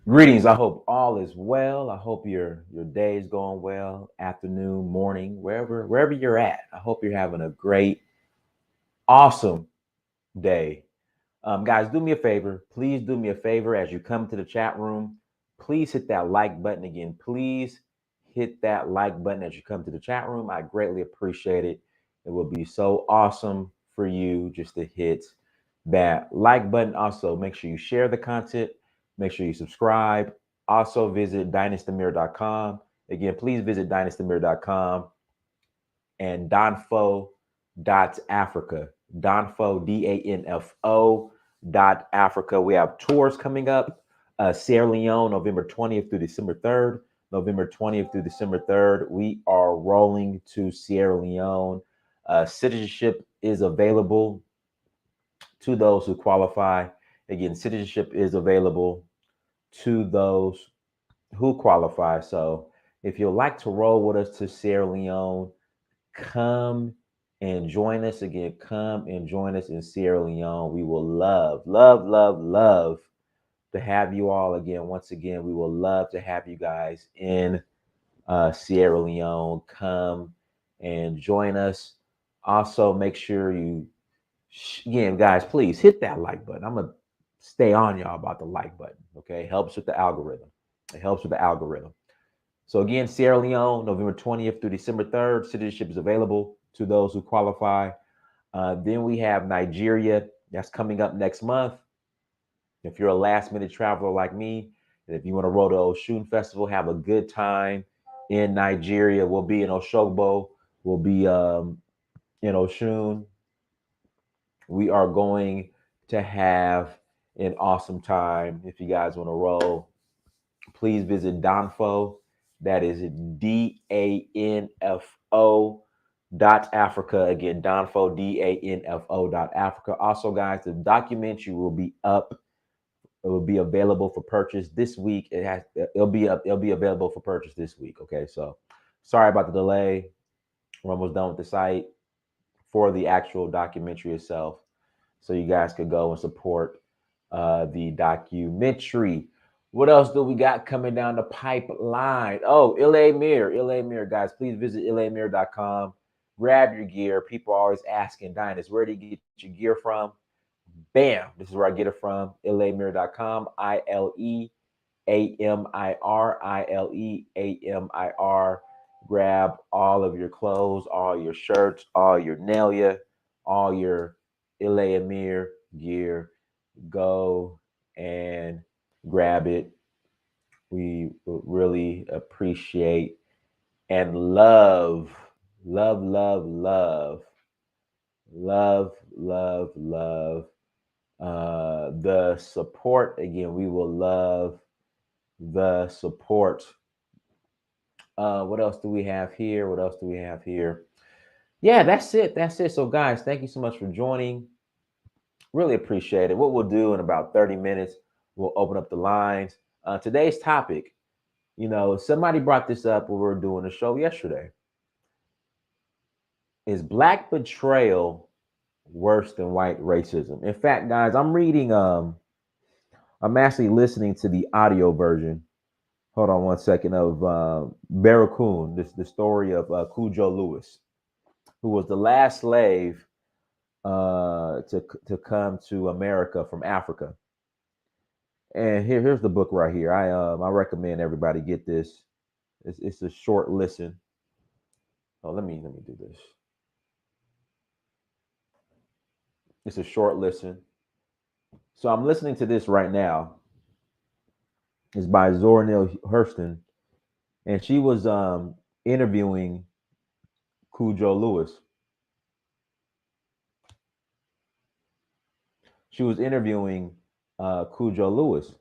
Greetings. I hope all is well. I hope your day is going well, afternoon, morning, wherever you're at. I hope you're having a great, awesome day. Guys, do me a favor. Please do me a favor as you come to the chat room. Please hit that like button again. Please hit that like button as you come to the chat room. I greatly appreciate it. It would be so awesome for you just to hit that like button. Also, make sure you share the content. Make sure you subscribe. Also, visit dynastymir.com. Again, please visit dynastymir.com and donfo.africa. Donfo, DANFO Africa. We have tours coming up. Sierra Leone, November 20th through December 3rd. November 20th through December 3rd. We are rolling to Sierra Leone. Citizenship is available to those who qualify. Again, citizenship is available to those who qualify. So if you'd like to roll with us to Sierra Leone, come and join us again. Come and join us in Sierra Leone. We will love to have you all again. Once again, we will love to have you guys in Sierra Leone. Come and join us. Also, make sure you, again, guys, please hit that like button. I'm going to stay on y'all about the like button. Okay. Helps with the algorithm. It helps with the algorithm. So again, Sierra Leone, November 20th through December 3rd. Citizenship is available to those who qualify. Then we have Nigeria. That's coming up next month. If you're a last minute traveler like me, and if you want to roll to Oshun Festival, have a good time in Nigeria. We'll be in Oshogbo. We'll be in Oshun. We are going to have an awesome time. If you guys want to roll, please visit Donfo. That is DANFO.Africa. Again, Donfo, DANFO.Africa. Also, guys, the documentary will be up. It will be available for purchase this week. It'll be up. It'll be available for purchase this week. Okay, so sorry about the delay. We're almost done with the site for the actual documentary itself, so you guys could go and support the documentary. What else do we got coming down the pipeline? Oh, Ilamir, guys, please visit ilamir.com. Grab your gear. People are always asking, Dynas, where do you get your gear from? Bam, this is where I get it from. Ilamir.com. ILEAMIR. Grab all of your clothes, all your shirts, all your Nelia, all your Ilamir gear. Go and grab it. We really appreciate and love, love, love, love, love, love, love the support. Again, we will love the support. What else do we have here? What else do we have here? Yeah, that's it. That's it. So, guys, thank you so much for joining. Really appreciate it. What we'll do in about 30 minutes, we'll open up the lines. Today's topic, somebody brought this up when we were doing the show yesterday. Is Black betrayal worse than white racism? In fact, guys, I'm actually listening to the audio version. Hold on one second of Barracoon, the story of Cujo Lewis, who was the last slave to come to America from Africa. And here's the book right here. I recommend everybody get this. It's a short listen. Oh, let me do this. It's a short listen. So I'm listening to this right now. It's by Zora Neale Hurston, and she was interviewing Cujo Lewis. She was interviewing Cujo Lewis,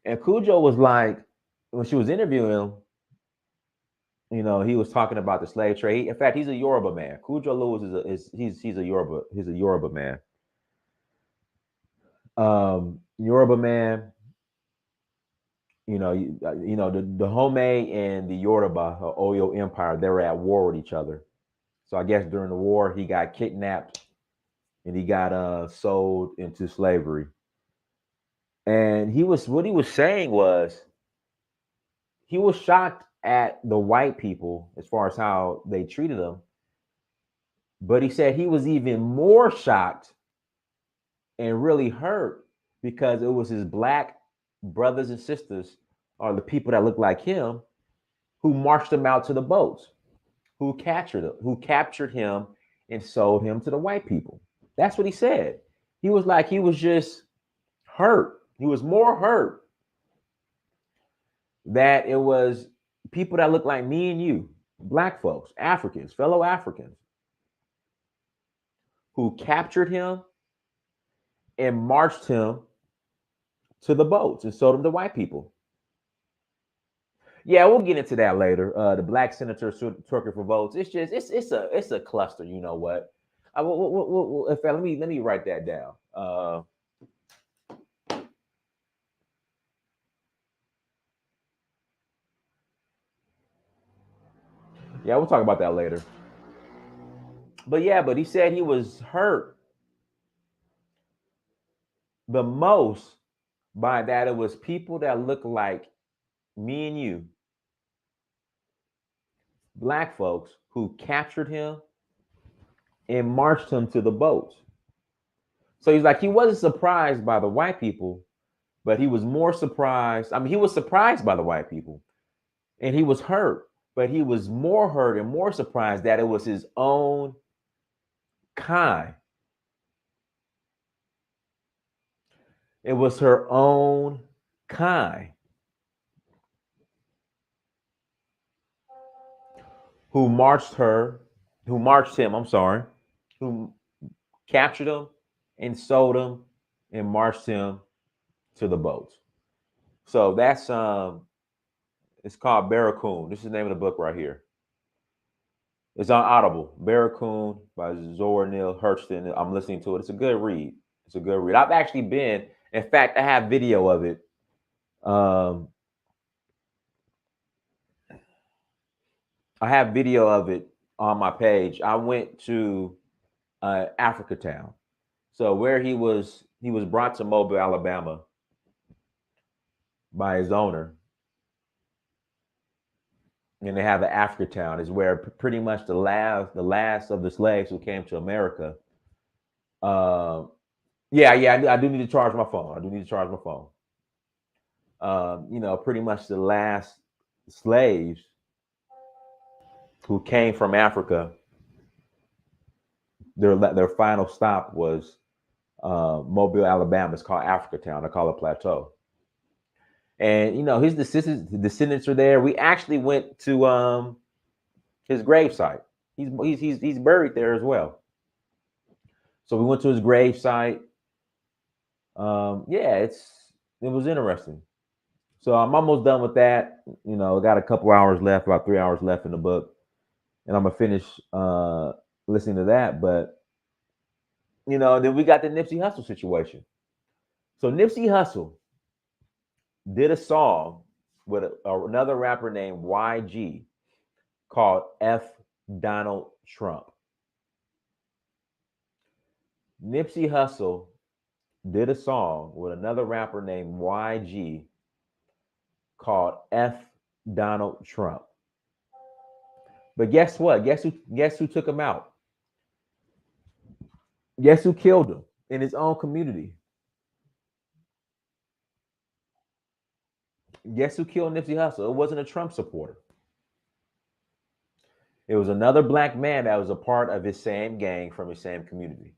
and Cujo was like, when she was interviewing him, he was talking about the slave trade. In fact, he's a Yoruba man. Cujo Lewis he's a Yoruba man. Yoruba man. The Home and the Yoruba Oyo Empire, they were at war with each other. So I guess during the war, he got kidnapped and he got sold into slavery. And what he was saying was he was shocked at the white people as far as how they treated him. But he said he was even more shocked and really hurt because it was his black brothers and sisters, or the people that looked like him, who marched him out to the boats, who captured him and sold him to the white people. That's what he said. He was like, he was just hurt. He was more hurt that it was people that look like me and you, black folks, Africans, fellow Africans, who captured him and marched him to the boats and sold him to white people. Yeah, we'll get into that later. The black senators twerking for votes. It's just it's a cluster. You know what? In fact, let me write that down. Yeah, we'll talk about that later. But yeah, but he said he was hurt the most by that. It was people that look like me and you, black folks, who captured him and marched him to the boats. So he's like, he wasn't surprised by the white people, but he was more surprised. I mean, he was surprised by the white people and he was hurt, but he was more hurt and more surprised that it was his own kind. It was her own kind who marched him, I'm sorry, who captured him and sold him and marched him to the boats. So that's it's called Barracoon. This is the name of the book right here. It's on Audible. Barracoon by Zora Neale Hurston. I'm listening to it. It's a good read. It's a good read. I've actually been, in fact, I have video of it. I have video of it on my page. I went to Africa Town. So where he was brought to Mobile, Alabama by his owner. And they have the Africa Town is where pretty much the last of the slaves who came to America. Yeah, I do need to charge my phone. I do need to charge my phone. Pretty much the last slaves who came from Africa, their final stop was Mobile, Alabama. It's called Africa Town. I call it Plateau. And his descendants are there. We actually went to his gravesite. He's buried there as well. So we went to his gravesite. Yeah, it was interesting. So I'm almost done with that. I got a couple hours left, about 3 hours left in the book, and I'm gonna finish listening to that. But then we got the Nipsey Hussle situation. So Nipsey Hussle did a song with another rapper named YG called F Donald Trump. Nipsey Hussle did a song with another rapper named YG called F Donald Trump. But guess what? Guess who took him out? Guess who killed him in his own community? Guess who killed Nipsey Hussle? It wasn't a Trump supporter. It was another black man that was a part of his same gang from his same community.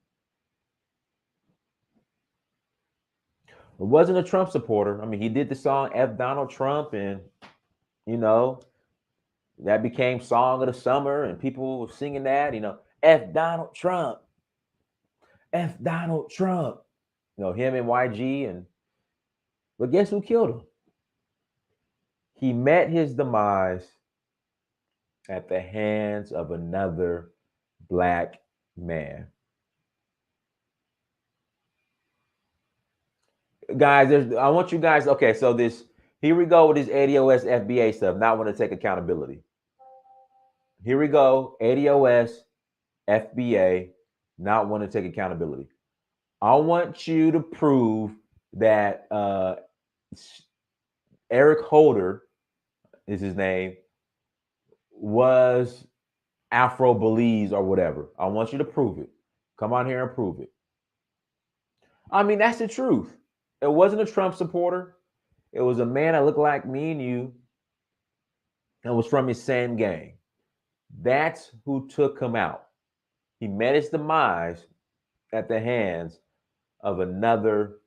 It wasn't a Trump supporter. I mean, he did the song F Donald Trump, and that became song of the summer, and people were singing that, F Donald Trump. F Donald Trump. Him and YG, but guess who killed him? He met his demise at the hands of another black man. Guys, I want you guys, okay, so here we go with this ADOS FBA stuff, not want to take accountability. Here we go, ADOS FBA, not want to take accountability. I want you to prove that Eric Holder is his name, was Afro Belize or whatever. I want you to prove it. Come on here and prove it. I mean, that's the truth. It wasn't a Trump supporter. It was a man that looked like me and you and was from his same gang. That's who took him out. He met his demise at the hands of another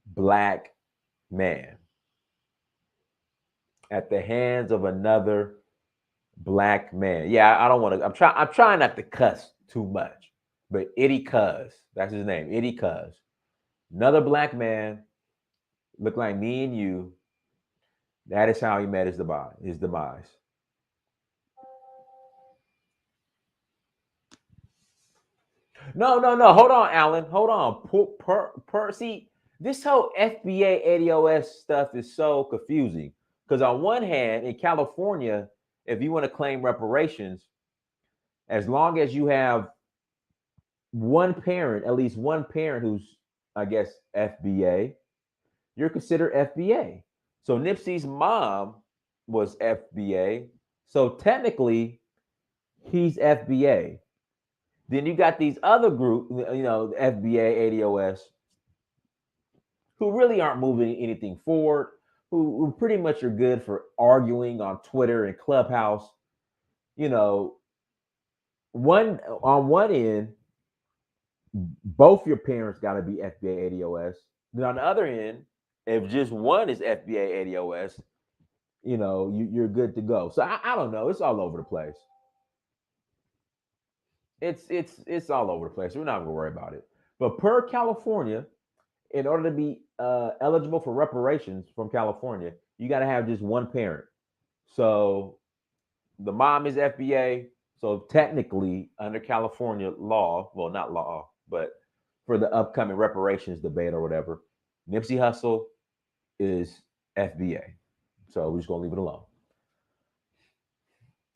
black man. At the hands of another black man. Yeah, I don't want to. I'm trying not to cuss too much. But Eddie Cuz, that's his name, Eddie Cuz. Another black man, looked like me and you. That is how he met his demise. No. Hold on, Alan. Hold on. See, this whole FBA ADOS stuff is so confusing. Because on one hand, in California, if you want to claim reparations, as long as you have one parent, at least one parent who's, I guess, FBA, you're considered FBA. So Nipsey's mom was FBA. So technically, he's FBA. Then you got these other group, FBA, ADOS, who really aren't moving anything forward, who pretty much are good for arguing on Twitter and Clubhouse. You know, on one end, both your parents got to be FBA, ADOS. Then on the other end, if just one is FBA, ADOS, you're good to go. So I don't know. It's all over the place. It's all over the place. We're not gonna worry about it. But per California, in order to be eligible for reparations from California, you got to have just one parent. So the mom is FBA. So technically, under California law, well, not law, but for the upcoming reparations debate or whatever, Nipsey Hussle is FBA. So we're just gonna leave it alone.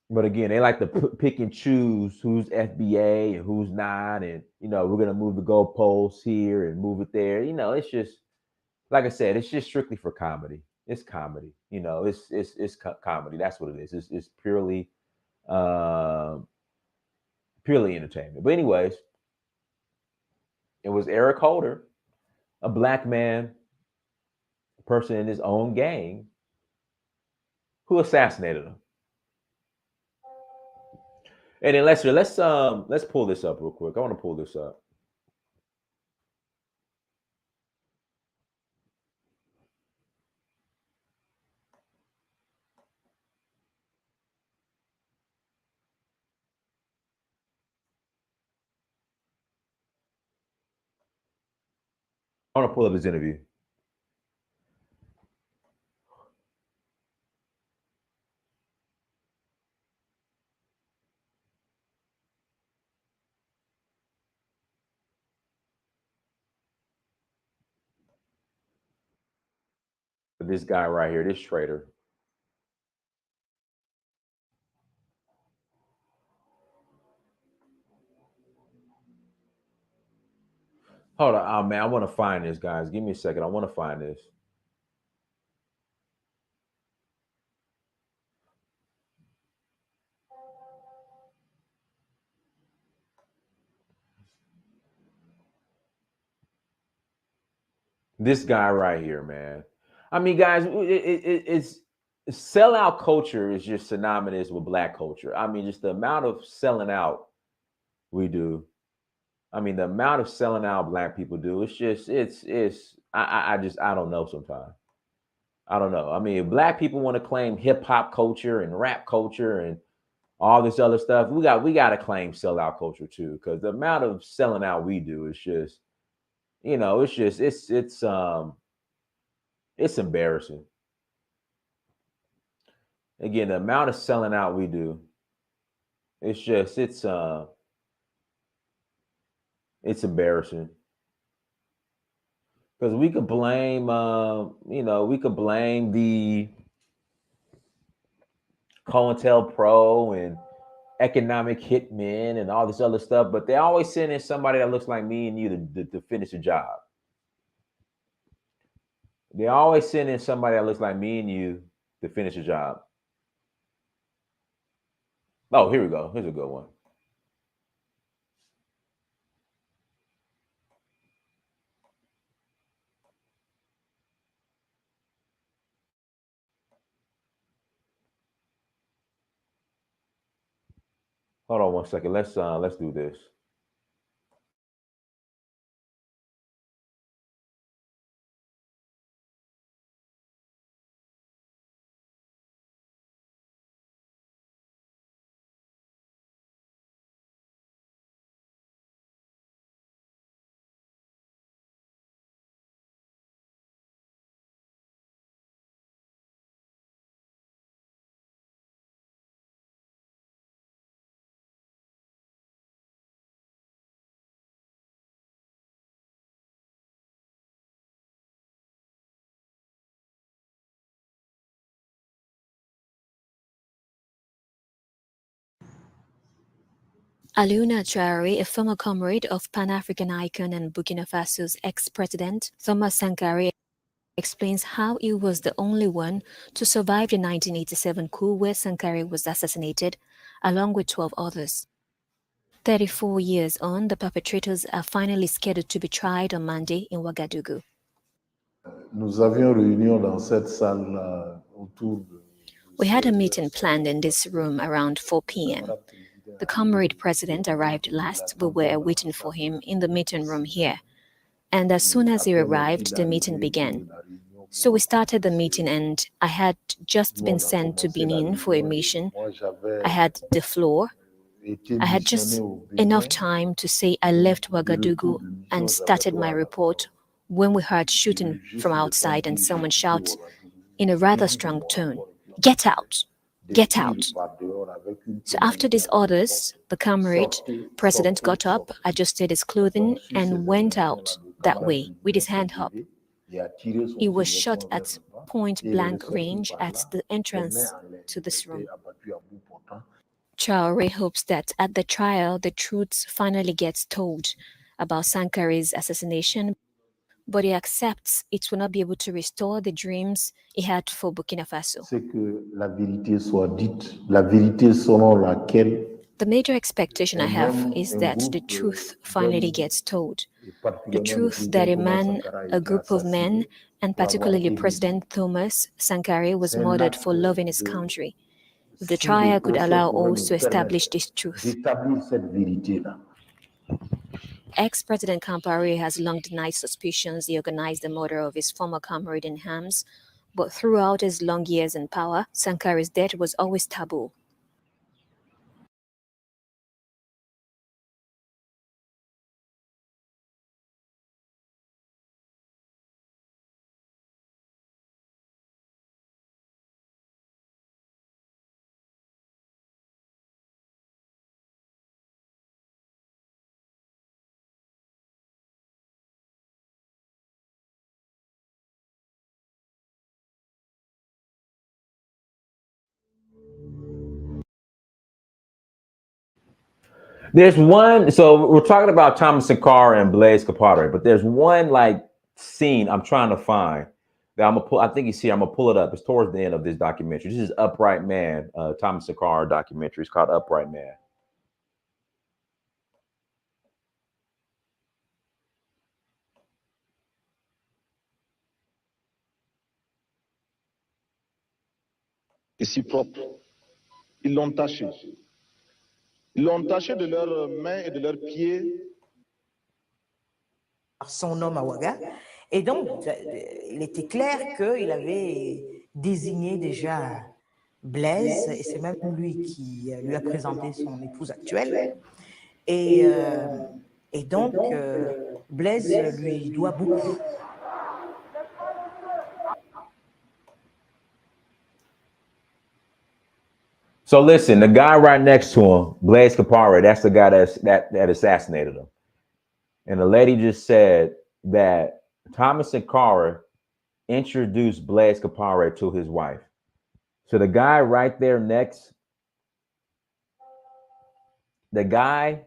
But again, they like to pick and choose who's FBA and who's not, and we're gonna move the goalposts here and move it there. It's just like I said, it's just strictly for comedy. It's comedy. It's comedy. That's what it is. It's uh, purely entertainment. But anyways, it was Eric Holder, a black man, a person in his own gang, who assassinated him. And then Lester, let's pull this up real quick. I want to pull this up. I want to pull up his interview. This guy right here, this traitor. Hold on, oh man, I want to find this, guys. Give me a second. I want to find this. This guy right here, man. I mean, guys, it's sellout culture is just synonymous with black culture. I mean, just the amount of selling out we do. I mean, the amount of selling out black people do. It's just it's. I don't know sometimes. I don't know. I mean, if black people want to claim hip hop culture and rap culture and all this other stuff, we got to claim sellout culture too, because the amount of selling out we do is just, it's embarrassing. Again, the amount of selling out we do, it's embarrassing. Because we could blame, we could blame the COINTELPRO and economic hitmen and all this other stuff, but they always send in somebody that looks like me and you to finish the job. They always send in somebody that looks like me and you to finish the job. Oh, here we go. Here's a good one. Hold on 1 second. Let's do this. Aluna Traore, a former comrade of Pan-African icon and Burkina Faso's ex-president Thomas Sankara, explains how he was the only one to survive the 1987 coup where Sankara was assassinated, along with 12 others. 34 years on, the perpetrators are finally scheduled to be tried on Monday in Ouagadougou. Nous avions réunion dans cette salle autour de... We had a meeting planned in this room around 4 p.m. The comrade president arrived last. We were waiting for him in the meeting room here. And as soon as he arrived, the meeting began. So we started the meeting, and I had just been sent to Benin for a mission. I had the floor. I had just enough time to say I left Ouagadougou and started my report when we heard shooting from outside and someone shout in a rather strong tone, "Get out! Get out!" So after these orders, the comrade president got up, adjusted his clothing, and went out that way with his hand up. He was shot at point-blank range at the entrance to this room. Traore hopes that at the trial, the truth finally gets told about Sankara's assassination, but he accepts it will not be able to restore the dreams he had for Burkina Faso. C'est que la vérité soit dite, la vérité selon laquelle The major expectation I have is that the truth finally gets told. The truth that a group of men, and particularly President Thomas Sankara, was murdered for loving his country. If the trial could allow us to establish this truth. Ex-President Compaore has long denied suspicions he organized the murder of his former comrade in arms, but throughout his long years in power, Sankara's death was always taboo. There's one. So we're talking about Thomas Sankara and Blaise Compaore, but there's one like scene I'm trying to find that I'm gonna pull. I think you see. I'm gonna pull it up. It's towards the end of this documentary. This is Upright Man, Thomas Sankara documentary. It's called Upright Man. Et si propre. Ils l'ont taché. Ils l'ont taché de leurs mains et de leurs pieds. Son homme à Ouaga. Et donc, il était clair qu'il avait désigné déjà Blaise, et c'est même lui qui lui a présenté son épouse actuelle. Et donc, Blaise lui doit beaucoup. So listen, the guy right next to him, Blaise Compaore, that's the guy that assassinated him. And the lady just said that Thomas Sankara introduced Blaise Compaore to his wife. So the guy right there next, the guy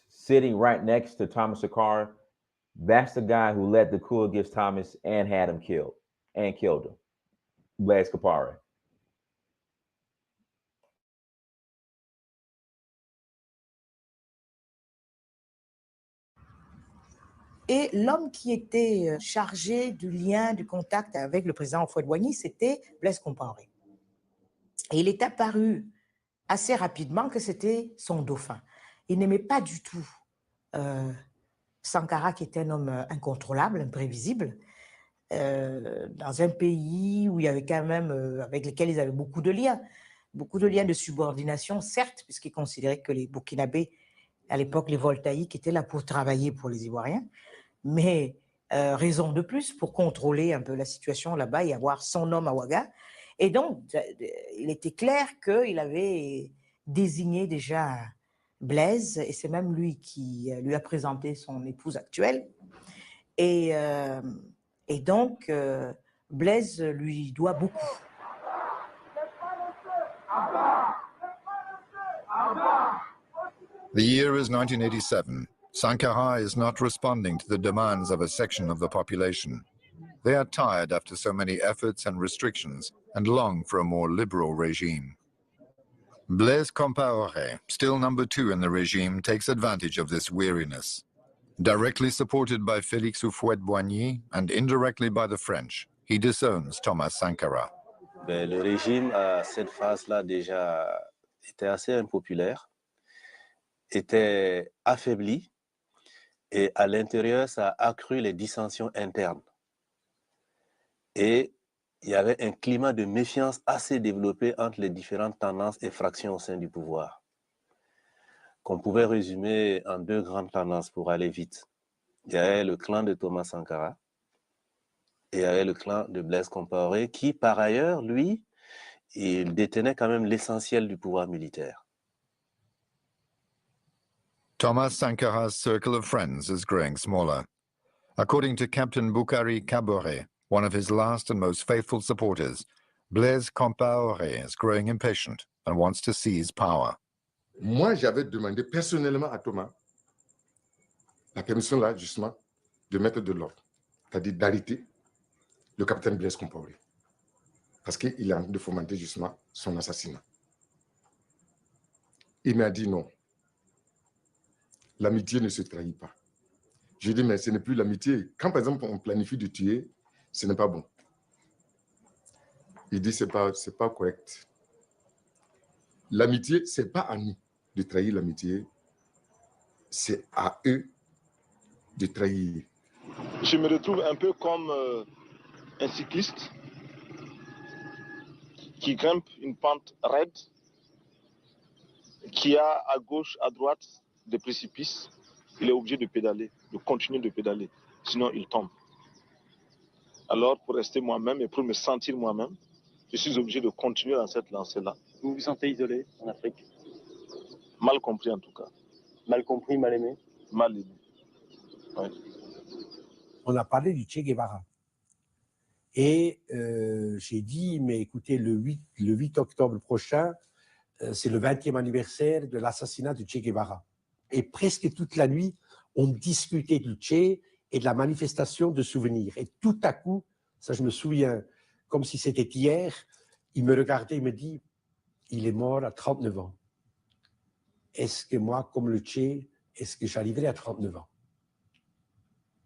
sitting right next to Thomas Sankara, that's the guy who led the coup against Thomas and had him killed. and killed him. Blaise Compaore. Et l'homme qui était chargé du lien, du contact avec le président Houphouët-Boigny, c'était Blaise Compaore. Et il est apparu assez rapidement que c'était son dauphin. Il n'aimait pas du tout Sankara, qui était un homme incontrôlable, imprévisible, dans un pays où il y avait quand même, avec lesquels ils avaient beaucoup de liens de subordination, certes, puisqu'ils considéraient que les Burkinabés, à l'époque, les Voltaïques, étaient là pour travailler pour les Ivoiriens, mais raison de plus pour contrôler un peu la situation là-bas et avoir son homme à Ouaga. Et donc, il était clair qu'il avait désigné déjà Blaise, et c'est même lui qui lui a présenté son épouse actuelle. Et donc, Blaise lui doit beaucoup. The year is 1987. Sankara is not responding to the demands of a section of the population. They are tired after so many efforts and restrictions and long for a more liberal regime. Blaise Compaore, still number 2 in the regime, takes advantage of this weariness. Directly supported by Félix Houphouët-Boigny and indirectly by the French, he disowns Thomas Sankara. Le régime, à cette phase-là, déjà, était assez impopulaire, était affaibli, et à l'intérieur, ça a accru les dissensions internes. Et il y avait un climat de méfiance assez développé entre les différentes tendances et fractions au sein du pouvoir, qu'on pouvait résumer en 2 grandes tendances pour aller vite. Il y avait le clan de Thomas Sankara et il y avait le clan de Blaise Compaoré qui, par ailleurs, lui, il détenait quand même l'essentiel du pouvoir militaire. Thomas Sankara's circle of friends is growing smaller. According to Captain Boukari Kabore, one of his last and most faithful supporters, Blaise Compaore is growing impatient and wants to seize power. Moi, j'avais demandé personnellement à Thomas la permission là, justement, de mettre de l'ordre, c'est-à-dire d'arrêter le capitaine Blaise Compaore, parce qu'il a de fomenter justement son assassinat. Il m'a dit non, l'amitié ne se trahit pas. J'ai dit, mais ce n'est plus l'amitié. Quand, par exemple, on planifie de tuer, ce n'est pas bon. Il dit, c'est pas correct. L'amitié, ce n'est pas à nous de trahir l'amitié, c'est à eux de trahir. Je me retrouve un peu comme un cycliste qui grimpe une pente raide, qui a à gauche, à droite des précipices. Il est obligé de pédaler, de continuer de pédaler, sinon il tombe. Alors, pour rester moi-même et pour me sentir moi-même, je suis obligé de continuer dans cette lancée-là. Vous vous sentez isolé en Afrique? Mal compris en tout cas. Mal compris, mal aimé? Mal aimé. Ouais. On a parlé du Che Guevara. Et j'ai dit, mais écoutez, le 8 octobre prochain, c'est le 20e anniversaire de l'assassinat de Che Guevara. Et presque toute la nuit, on discutait du Che et de la manifestation de souvenirs. Et tout à coup, ça je me souviens, comme si c'était hier, il me regardait et me dit, il est mort à 39 ans. Est-ce que moi, comme le Che, est-ce que j'arriverai à 39 ans?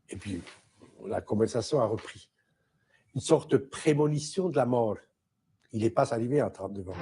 Et puis, la conversation a repris. Une sorte de prémonition de la mort. Il n'est pas arrivé à 39 ans.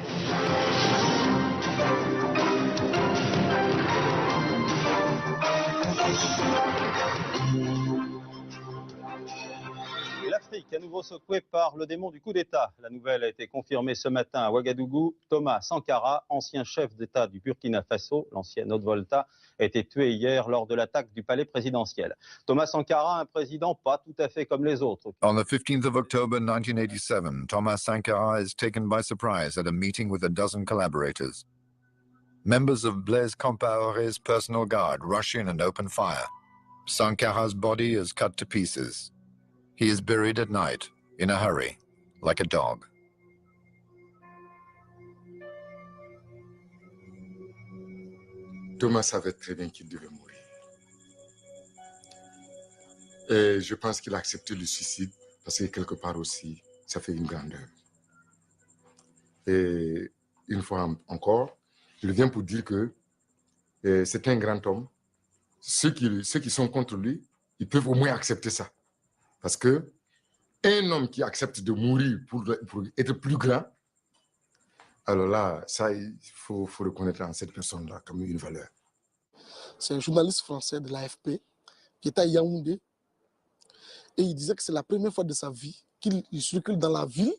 L'Afrique, à nouveau secouée par le démon du coup d'État. La nouvelle a été confirmée ce matin à Ouagadougou. Thomas Sankara, ancien chef d'État du Burkina Faso, l'ancienne Haute-Volta, a été tué hier lors de l'attaque du palais présidentiel. Thomas Sankara, un président pas tout à fait comme les autres. On the 15th of October 1987, Thomas Sankara is taken by surprise at a meeting with a dozen collaborators. Members of Blaise Compaore's personal guard rush in and open fire. Sankara's body is cut to pieces. He is buried at night, in a hurry, like a dog. Thomas savait très bien qu'il devait mourir. Et je pense qu'il a accepté le suicide Parce que quelque part aussi, ça fait une grandeur. Et une fois encore, il vient pour dire que c'est un grand homme. Ceux qui sont contre lui, ils peuvent au moins accepter ça. Parce que un homme qui accepte de mourir pour être plus grand, alors là, ça, il faut reconnaître en cette personne-là comme une valeur. C'est un journaliste français de l'AFP qui était à Yaoundé. Et il disait que c'est la première fois de sa vie qu'il circule dans la ville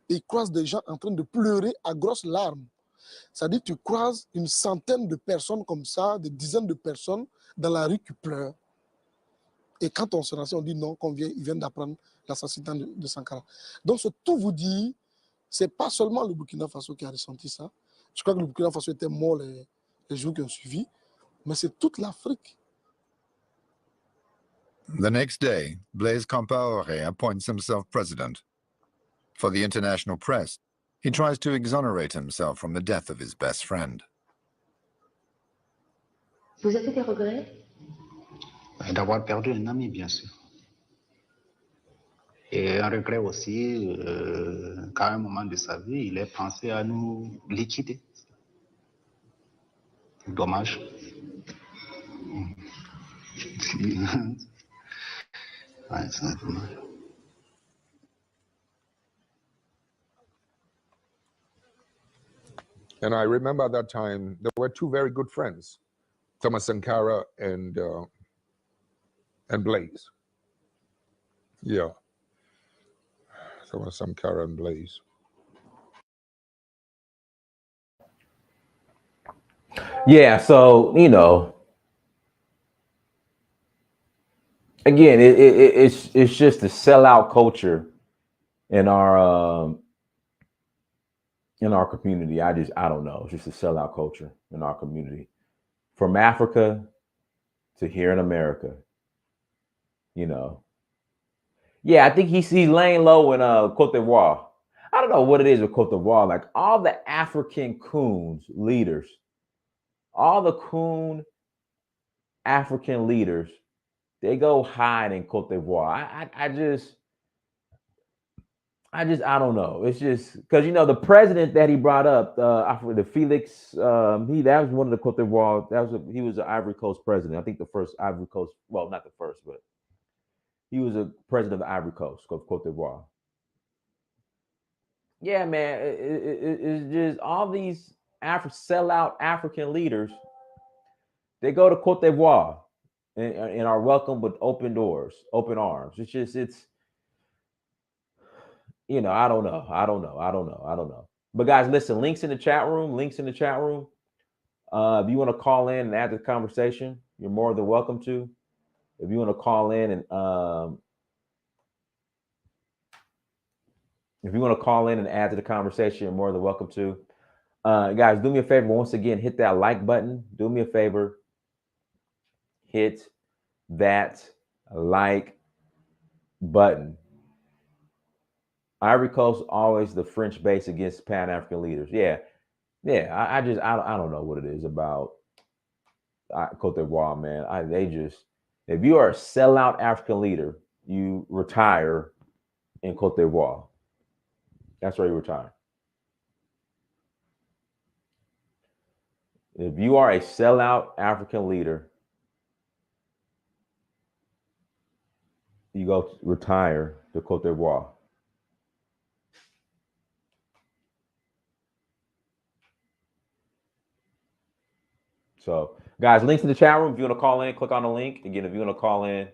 et il croise des gens en train de pleurer à grosses larmes. C'est-à-dire que tu croises une centaine de personnes comme ça, des dizaines de personnes dans la rue qui pleurent. Et quand on se renseigne, on dit non, ils viennent d'apprendre l'assassinat de Sankara. Donc, tout vous dit, ce n'est pas seulement le Burkina Faso qui a ressenti ça. Je crois que le Burkina Faso était mort les jours qui ont suivi, mais c'est toute l'Afrique. The next day, Blaise Compaore appoints himself president. For the international press, he tries to exonerate himself from the death of his best friend. Vous avez des regrets? D'avoir perdu un ami, bien sûr. Et un regret aussi qu'à un moment de sa vie, il ait pensé à nous liquider. Dommage. Ouais, c'est dommage. And I remember at that time, there were two very good friends, Thomas Sankara and Blaise. Yeah. Thomas Sankara and Blaise. Yeah, so, you know, again, it's just a sellout culture in our community. I don't know. It's just a sellout culture in our community. From Africa to here in America, you know. Yeah, I think he's laying low in Cote d'Ivoire. I don't know what it is with Cote d'Ivoire. Like all the African coons leaders, all the coon African leaders, they go hide in Cote d'Ivoire. I don't know. It's just because, you know, the president that he brought up, the Felix, that was one of the Cote d'Ivoire. He was the Ivory Coast president. I think the first Ivory Coast. Well, not the first, but he was a president of the Ivory Coast of Cote d'Ivoire. Yeah, man, it's just all these sellout African leaders. They go to Cote d'Ivoire and are welcomed with open doors, open arms. It's. You know, I don't know. But guys, listen, links in the chat room. If you want to call in and add to the conversation, you're more than welcome to. If you want to call in and add to the conversation, you're more than welcome to. Guys, do me a favor. Once again, hit that like button. Do me a favor. Hit that like button. Ivory Coast always the French base against Pan-African leaders. Yeah. I don't know what it is about Cote d'Ivoire, man. If you are a sellout African leader, you retire in Cote d'Ivoire. That's where you retire. If you are a sellout African leader, you go retire to Cote d'Ivoire. So, guys, links in the chat room. If you want to call in, click on the link. Again, if you want to call in,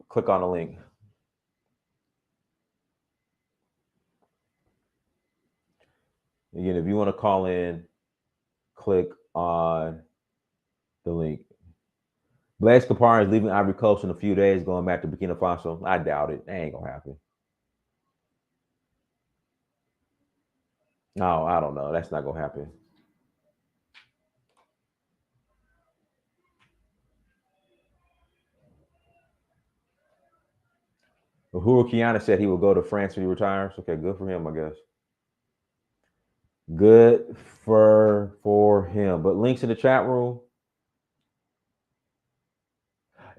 click on the link. Again, if you want to call in, click on the link. Blaise Compaore is leaving Ivory Coast in a few days, going back to Burkina Faso. I doubt it. That ain't going to happen. No, I don't know. That's not going to happen. Uhuru Kenyatta said he will go to France when he retires. Okay, good for him, I guess. Good for him. But links in the chat room.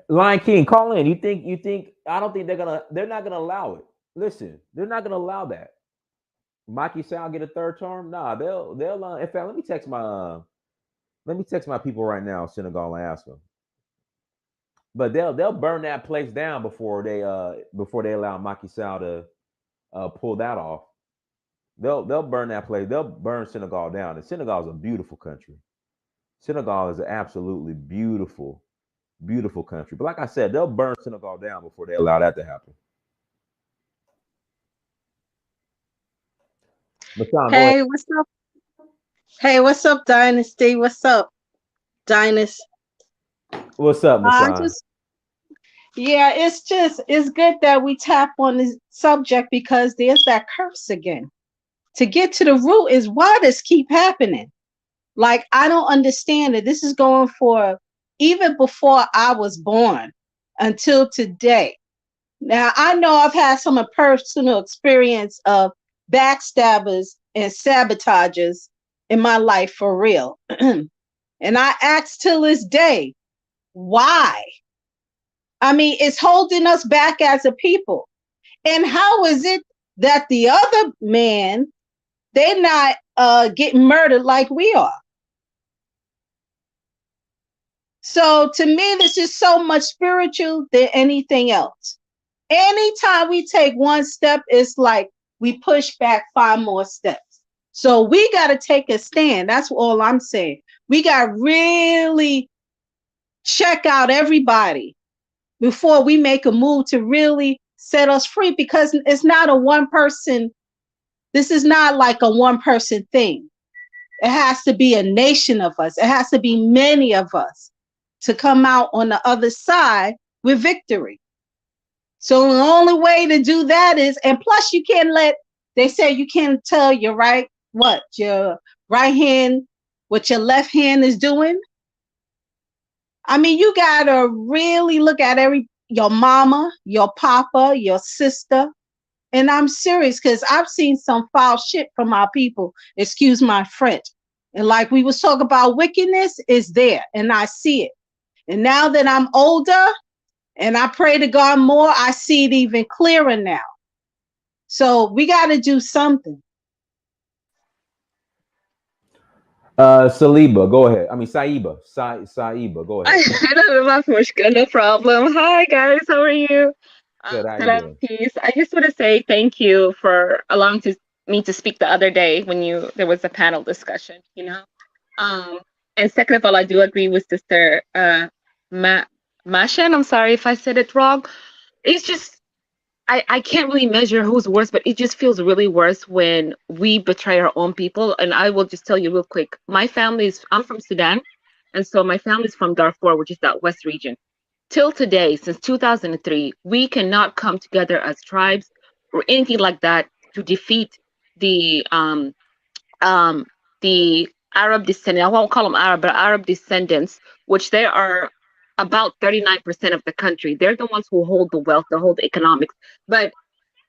Lion King, call in. You think? I don't think they're not gonna allow it. Listen, they're not gonna allow that. Macky Sall get a third term? Nah, they'll. In fact, let me text my people right now, Senegal, and ask them. But they'll burn that place down before they allow Macky Sall to pull that off. They'll burn that place. They'll burn Senegal down. And Senegal is a beautiful country. Senegal is an absolutely beautiful, beautiful country. But like I said, they'll burn Senegal down before they allow that to happen. Mashan, Hey, what's up? Hey, what's up, Dynasty? What's up, Dynasty? What's up, Mashan? Yeah, it's good that we tap on this subject because there's that curse again. To get to the root is why this keep happening. Like, I don't understand it. This is going for even before I was born until today. Now, I know I've had some personal experience of backstabbers and sabotagers in my life for real. And I ask till this day, why? I mean, it's holding us back as a people. And how is it that the other man, they're not getting murdered like we are? So to me, this is so much spiritual than anything else. Anytime we take one step, it's like we push back 5 more steps. So we got to take a stand. That's all I'm saying. We got to really check out everybody before we make a move to really set us free, because it's not a one person. This is not like a one person thing. It has to be a nation of us. It has to be many of us to come out on the other side with victory. So the only way to do that is, and plus you can't they say you can't tell your right hand, what your left hand is doing. I mean, you gotta really look at your mama, your papa, your sister. And I'm serious, because I've seen some foul shit from our people, excuse my French. And like we was talking about, wickedness is there, and I see it. And now that I'm older, and I pray to God more, I see it even clearer now. So we got to do something. Saliba, go ahead. I mean, Saiba, go ahead. I don't have much, no problem. Hi guys, how are you? Good, how you doing? Peace. I just want to say thank you for allowing me to speak the other day when there was a panel discussion, And second of all, I do agree with Sister Mashan. I'm sorry if I said it wrong. It's just I can't really measure who's worse, but it just feels really worse when we betray our own people. And I will just tell you real quick, I'm from Sudan, and so my family's from Darfur, which is that west region. Till today, since 2003, we cannot come together as tribes or anything like that to defeat the Arab descendants. I won't call them Arab, but Arab descendants, which they are about 39% of the country. They're the ones who hold the wealth, they hold the economics. But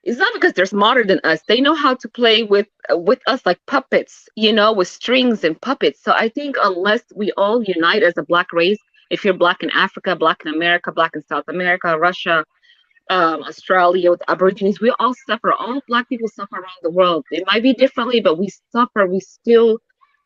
it's not because they're smarter than us. They know how to play with us like puppets, with strings and puppets. So I think unless we all unite as a Black race, if you're Black in Africa, Black in America, Black in South America, Russia, Australia, with Aborigines, we all suffer. All Black people suffer around the world. It might be differently, but we suffer. We still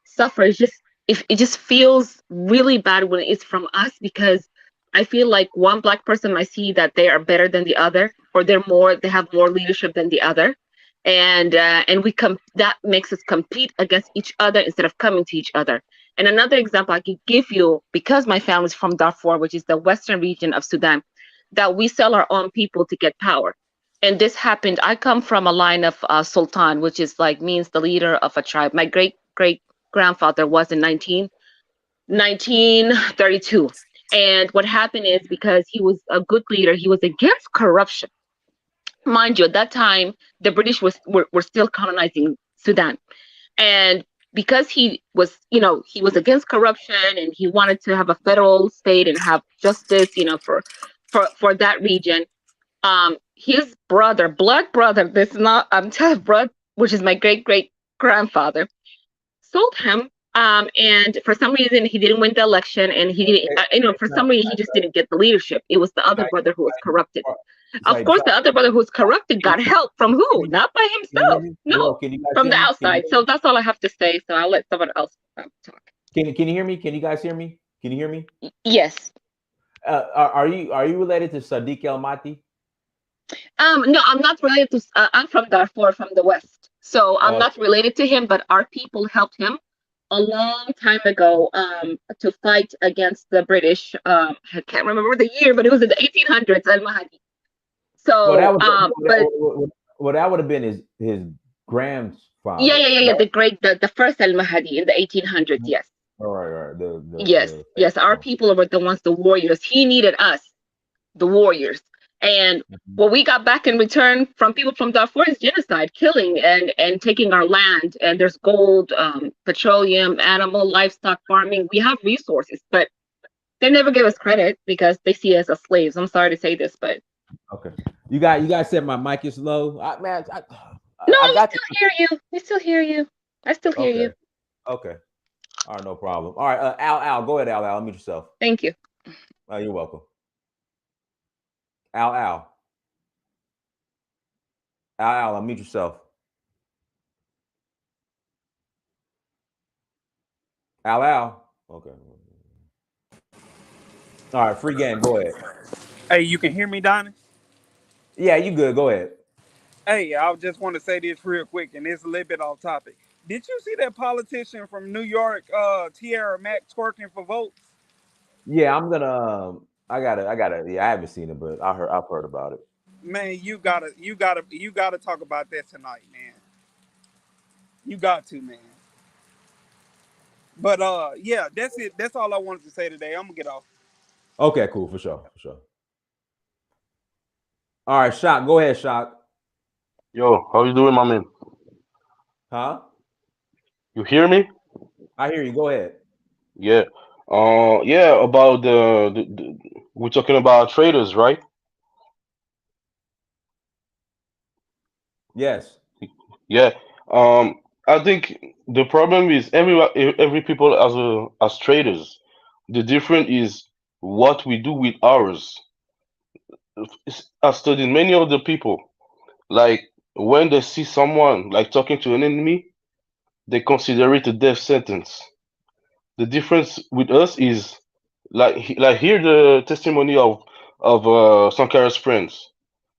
suffer. It just feels really bad when it's from us, because I feel like one Black person might see that they are better than the other, or they have more leadership than the other, and that makes us compete against each other instead of coming to each other. And another example I could give you, because my family's from Darfur, which is the western region of Sudan, that we sell our own people to get power. And this happened. I come from a line of Sultan, which is means the leader of a tribe. My great grandfather was in 1932. And what happened is, because he was a good leader, he was against corruption. Mind you, at that time, the British were still colonizing Sudan. And because he was against corruption, and he wanted to have a federal state and have justice, for that region, his blood brother, which is my great grandfather, sold him And for some reason, he didn't win the election, and he didn't, for some reason, he just didn't get the leadership. It was the other brother who was corrupted. Of course, the other brother who was corrupted got help from who? Not by himself. No, from the outside. So that's all I have to say. So I'll let someone else talk. Can you hear me? Can you guys hear me? Can you hear me? Yes. Are you related to Sadiq El Mati? No, I'm not related to. I'm from Darfur, from the west. So I'm not related to him, but our people helped him a long time ago to fight against the British. I can't remember the year, but it was in the 1800s, Al Mahdi. So, that would have been his grandfather. Yeah. The first Al Mahdi in the 1800s. Yes. All right. Yes. Our people were the ones, the warriors. He needed us, the warriors. And what we got back in return from people from Darfur is genocide, killing and taking our land. And there's gold, petroleum, animal, livestock farming. We have resources, but they never give us credit because they see us as slaves. I'm sorry to say this, but okay. You guys said my mic is low. No, we still hear you. We still hear you. I still hear you. Okay. All right, no problem. All right, Al, go ahead, Al. Unmute yourself. Thank you. You're welcome. Al, unmute yourself. Al. Okay. All right, free game. Go ahead. Hey, you can hear me, Donnie? Yeah, you good. Go ahead. Hey, I just want to say this real quick, and it's a little bit off topic. Did you see that politician from New York, Tierra Mack, twerking for votes? Yeah, I'm gonna. I gotta. Yeah, I haven't seen it, but I've heard about it. Man, you gotta talk about that tonight, man. You got to, man. But yeah, that's it. That's all I wanted to say today. I'm gonna get off. Okay, cool, for sure. All right, Shock, go ahead, Shock. Yo, how you doing, my man? Huh? You hear me? I hear you. Go ahead. Yeah. Yeah, about the we're talking about traders, right? Yes. Yeah. I think the problem is every people as traders. The difference is what we do with ours. I've studied many of the people. Like when they see someone like talking to an enemy, they consider it a death sentence. The difference with us is like hear the testimony of Sankara's friends.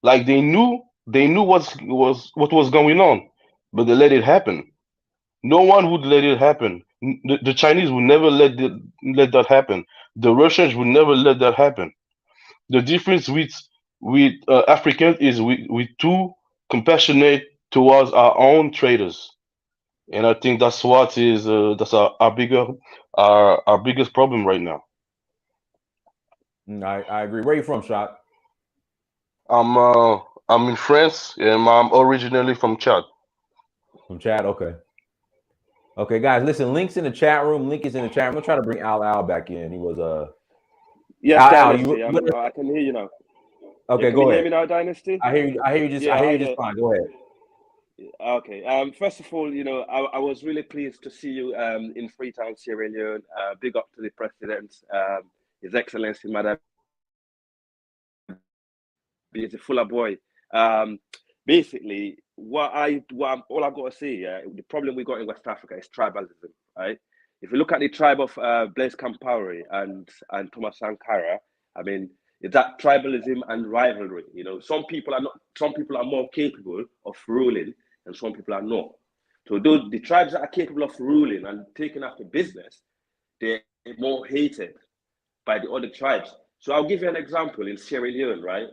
Like they knew what was going on, but they let it happen. No one would let it happen. The Chinese would never let that happen. The Russians would never let that happen. The difference with Africans is we too compassionate towards our own traders, and I think that's what is that's our biggest problem right now. I agree. Where are you from, Shock? I'm in France, and I'm originally from Chad. From Chad, okay. Okay, guys, listen. Links in the chat room. Link is in the chat. I'm gonna try to bring Al back in. He was Yes, Al, Dynasty. I can hear you now. Okay, yeah, go ahead. Can you hear me now, Dynasty? I hear you. I hear you just fine. Go ahead. Okay. First of all, I was really pleased to see you in Freetown, Sierra Leone. Big up to the president, His Excellency Madam. He's a fuller boy. Basically, all I've got to say, the problem we got in West Africa is tribalism, right? If you look at the tribe of Blaise Compaore and Thomas Sankara, I mean, it's that tribalism and rivalry. Some people are more capable of ruling, and some people are not. So those the tribes that are capable of ruling and taking after business, they're more hated by the other tribes. So I'll give you an example in Sierra Leone, right?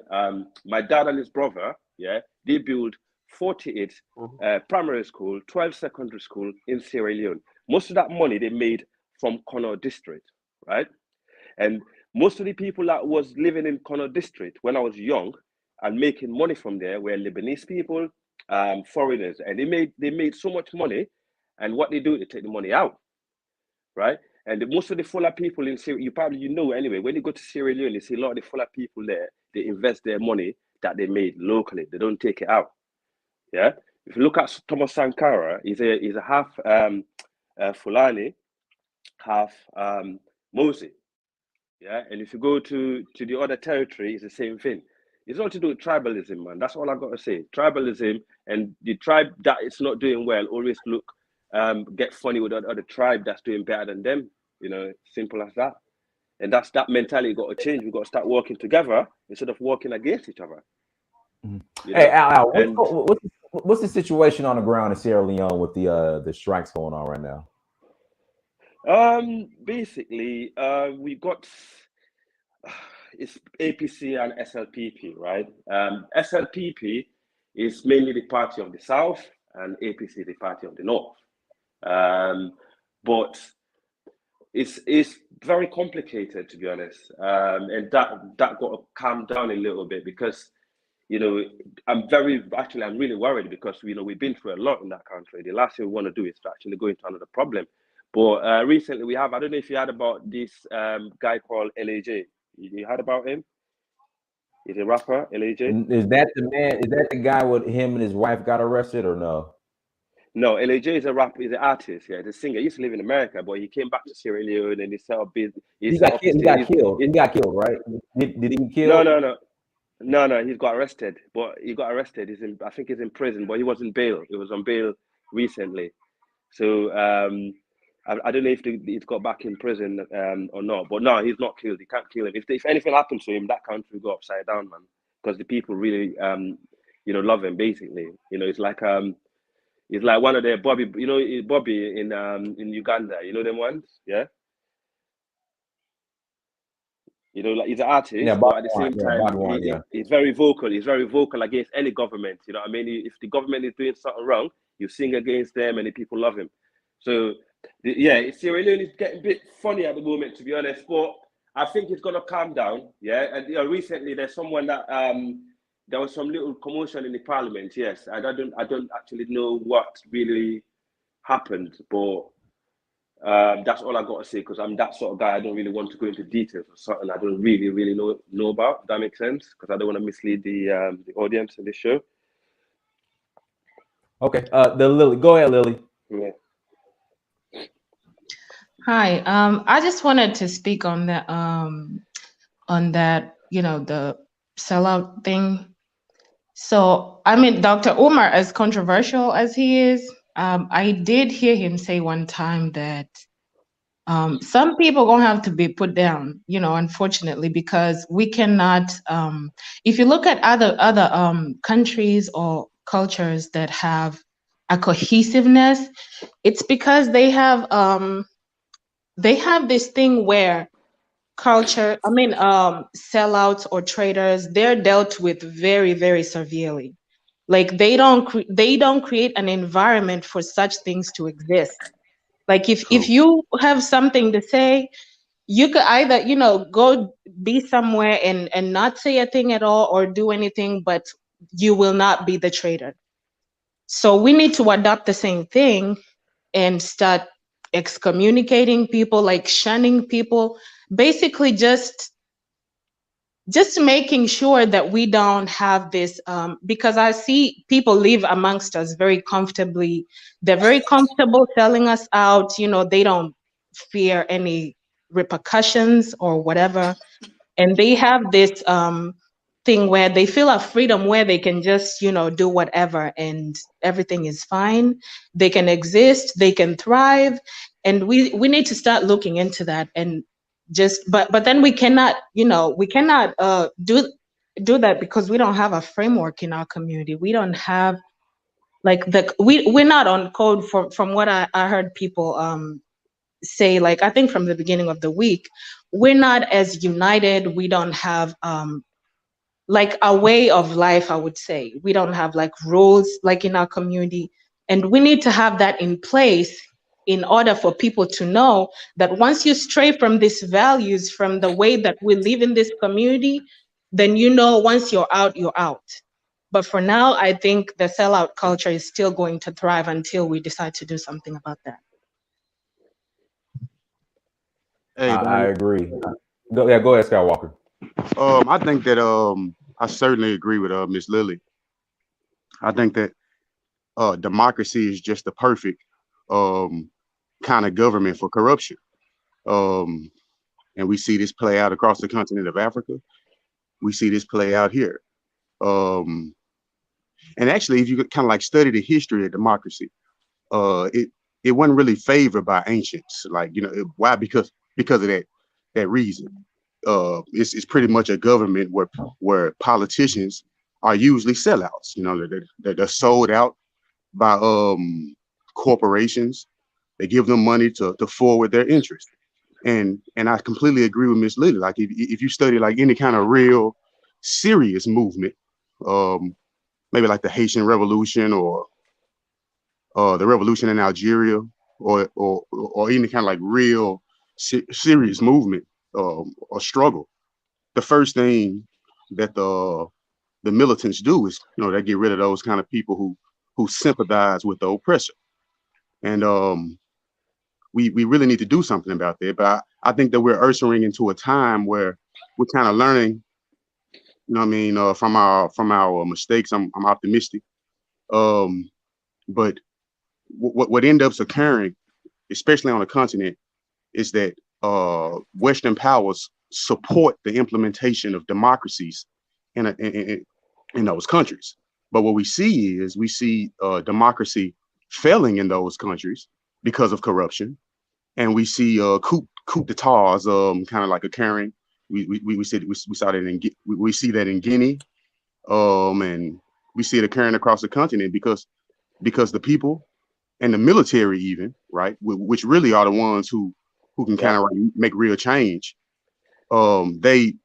My dad and his brother, they built 48 primary school, 12 secondary school in Sierra Leone. Most of that money they made from Connaught district, right? And most of the people that was living in Connaught district when I was young and making money from there were Lebanese people, foreigners, and they made so much money. And what they do, they take the money out, right? And most of the fuller people in Sierra, anyway, when you go to Sierra Leone, you see a lot of the fuller people there, they invest their money that they made locally. They don't take it out. Yeah. If you look at Thomas Sankara, he's a half Fulani, half Mosey. Yeah, and if you go to the other territory, it's the same thing. It's all to do with tribalism, man. That's all I got to say. Tribalism, and the tribe that is not doing well always get funny with the other tribe that's doing better than them. You know, simple as that. And that's that mentality got to change. We've got to start working together instead of working against each other. You Hey, know? Al, And what's the situation on the ground in Sierra Leone with the strikes going on right now? basically, we got it's APC and SLPP, right? SLPP is mainly the party of the South, and APC the party of the North. But it's very complicated, to be honest, and that got to calm down a little bit, because you know I'm really worried, because we've been through a lot in that country. The last thing we want to do is to actually go into another problem. But recently we have, I don't know if you heard about this guy called LAJ. You heard about him? He's a rapper, LAJ. Is that the man? Is that the guy with him and his wife got arrested, or no? No, LAJ is a rapper. He's an artist. Yeah, he's a singer. He used to live in America, but he came back to Sierra Leone and he set up business. He got killed. He got killed, right? Did he get killed? No. He got arrested. But he got arrested. I think he's in prison, but he was in bail. He was on bail recently. So I don't know if he's got back in prison or not. But no, he's not killed. He can't kill him. If anything happens to him, that country will go upside down, man. Because the people really love him. Basically, it's like he's like one of their Bobby. Bobby in Uganda. You know them ones, yeah. Like he's an artist, but at the same time, he's very vocal. He's very vocal against any government. You know what I mean? If the government is doing something wrong, you sing against them, and the people love him. So, Sierra Leone is getting a bit funny at the moment, to be honest. But I think it's gonna calm down. Yeah, and recently there's someone that there was some little commotion in the parliament. Yes, I don't actually know what really happened, but that's all I got to say, because I'm that sort of guy. I don't really want to go into details of something I don't really know about. If that makes sense, because I don't want to mislead the audience in this show. Okay, the Lily. Go ahead, Lily. Yeah. Hi. I just wanted to speak on that. The sellout thing. So, I mean, Dr. Umar, as controversial as he is, I did hear him say one time that some people gonna have to be put down, unfortunately, because we cannot. If you look at other countries or cultures that have a cohesiveness, it's because they have this thing where sellouts or traders, they're dealt with very, very severely. Like they don't create an environment for such things to exist. Like if you have something to say, you could either, go be somewhere and not say a thing at all or do anything, but you will not be the trader. So we need to adopt the same thing and start excommunicating people, like shunning people, basically just making sure that we don't have this, because I see people live amongst us very comfortably. They're very comfortable selling us out. They don't fear any repercussions or whatever. And they have this thing where they feel a freedom where they can just, do whatever and everything is fine. They can exist, they can thrive. And we need to start looking into that, and but then we cannot do that because we don't have a framework in our community. We don't have we're not on code from what I heard people say, like I think from the beginning of the week, we're not as united. We don't have like a way of life, I would say. We don't have like rules like in our community, and we need to have that in place in order for people to know that once you stray from these values, from the way that we live in this community, then once you're out, you're out. But for now, I think the sellout culture is still going to thrive until we decide to do something about that. Hey, I agree. Go ahead, Skywalker. I think that I certainly agree with Miss Lily. I think that democracy is just the perfect kind of government for corruption. And we see this play out across the continent of Africa. We see this play out here. And actually, if you kind of like study the history of democracy, it wasn't really favored by ancients. Like, you know, why? Because of that reason. It's pretty much a government where politicians are usually sellouts. You know, they're sold out by corporations. They give them money to forward their interests. And I completely agree with Miss Lily. Like if you study like any kind of real serious movement, maybe like the Haitian Revolution or the revolution in Algeria, or any kind of like real serious movement or struggle, the first thing that the militants do is, you know, they get rid of those kind of people who sympathize with the oppressor. And we really need to do something about that. But I think that we're ushering into a time where we're kind of learning, you know what I mean, from our mistakes. I'm optimistic. But what ends up occurring, especially on the continent, is that Western powers support the implementation of democracies in those countries. But what we see is democracy failing in those countries because of corruption, and we see coup d'etats kind of like occurring. We see that in Guinea, and we see it occurring across the continent because the people and the military, even, right, which really are the ones who can kind of like make real change. They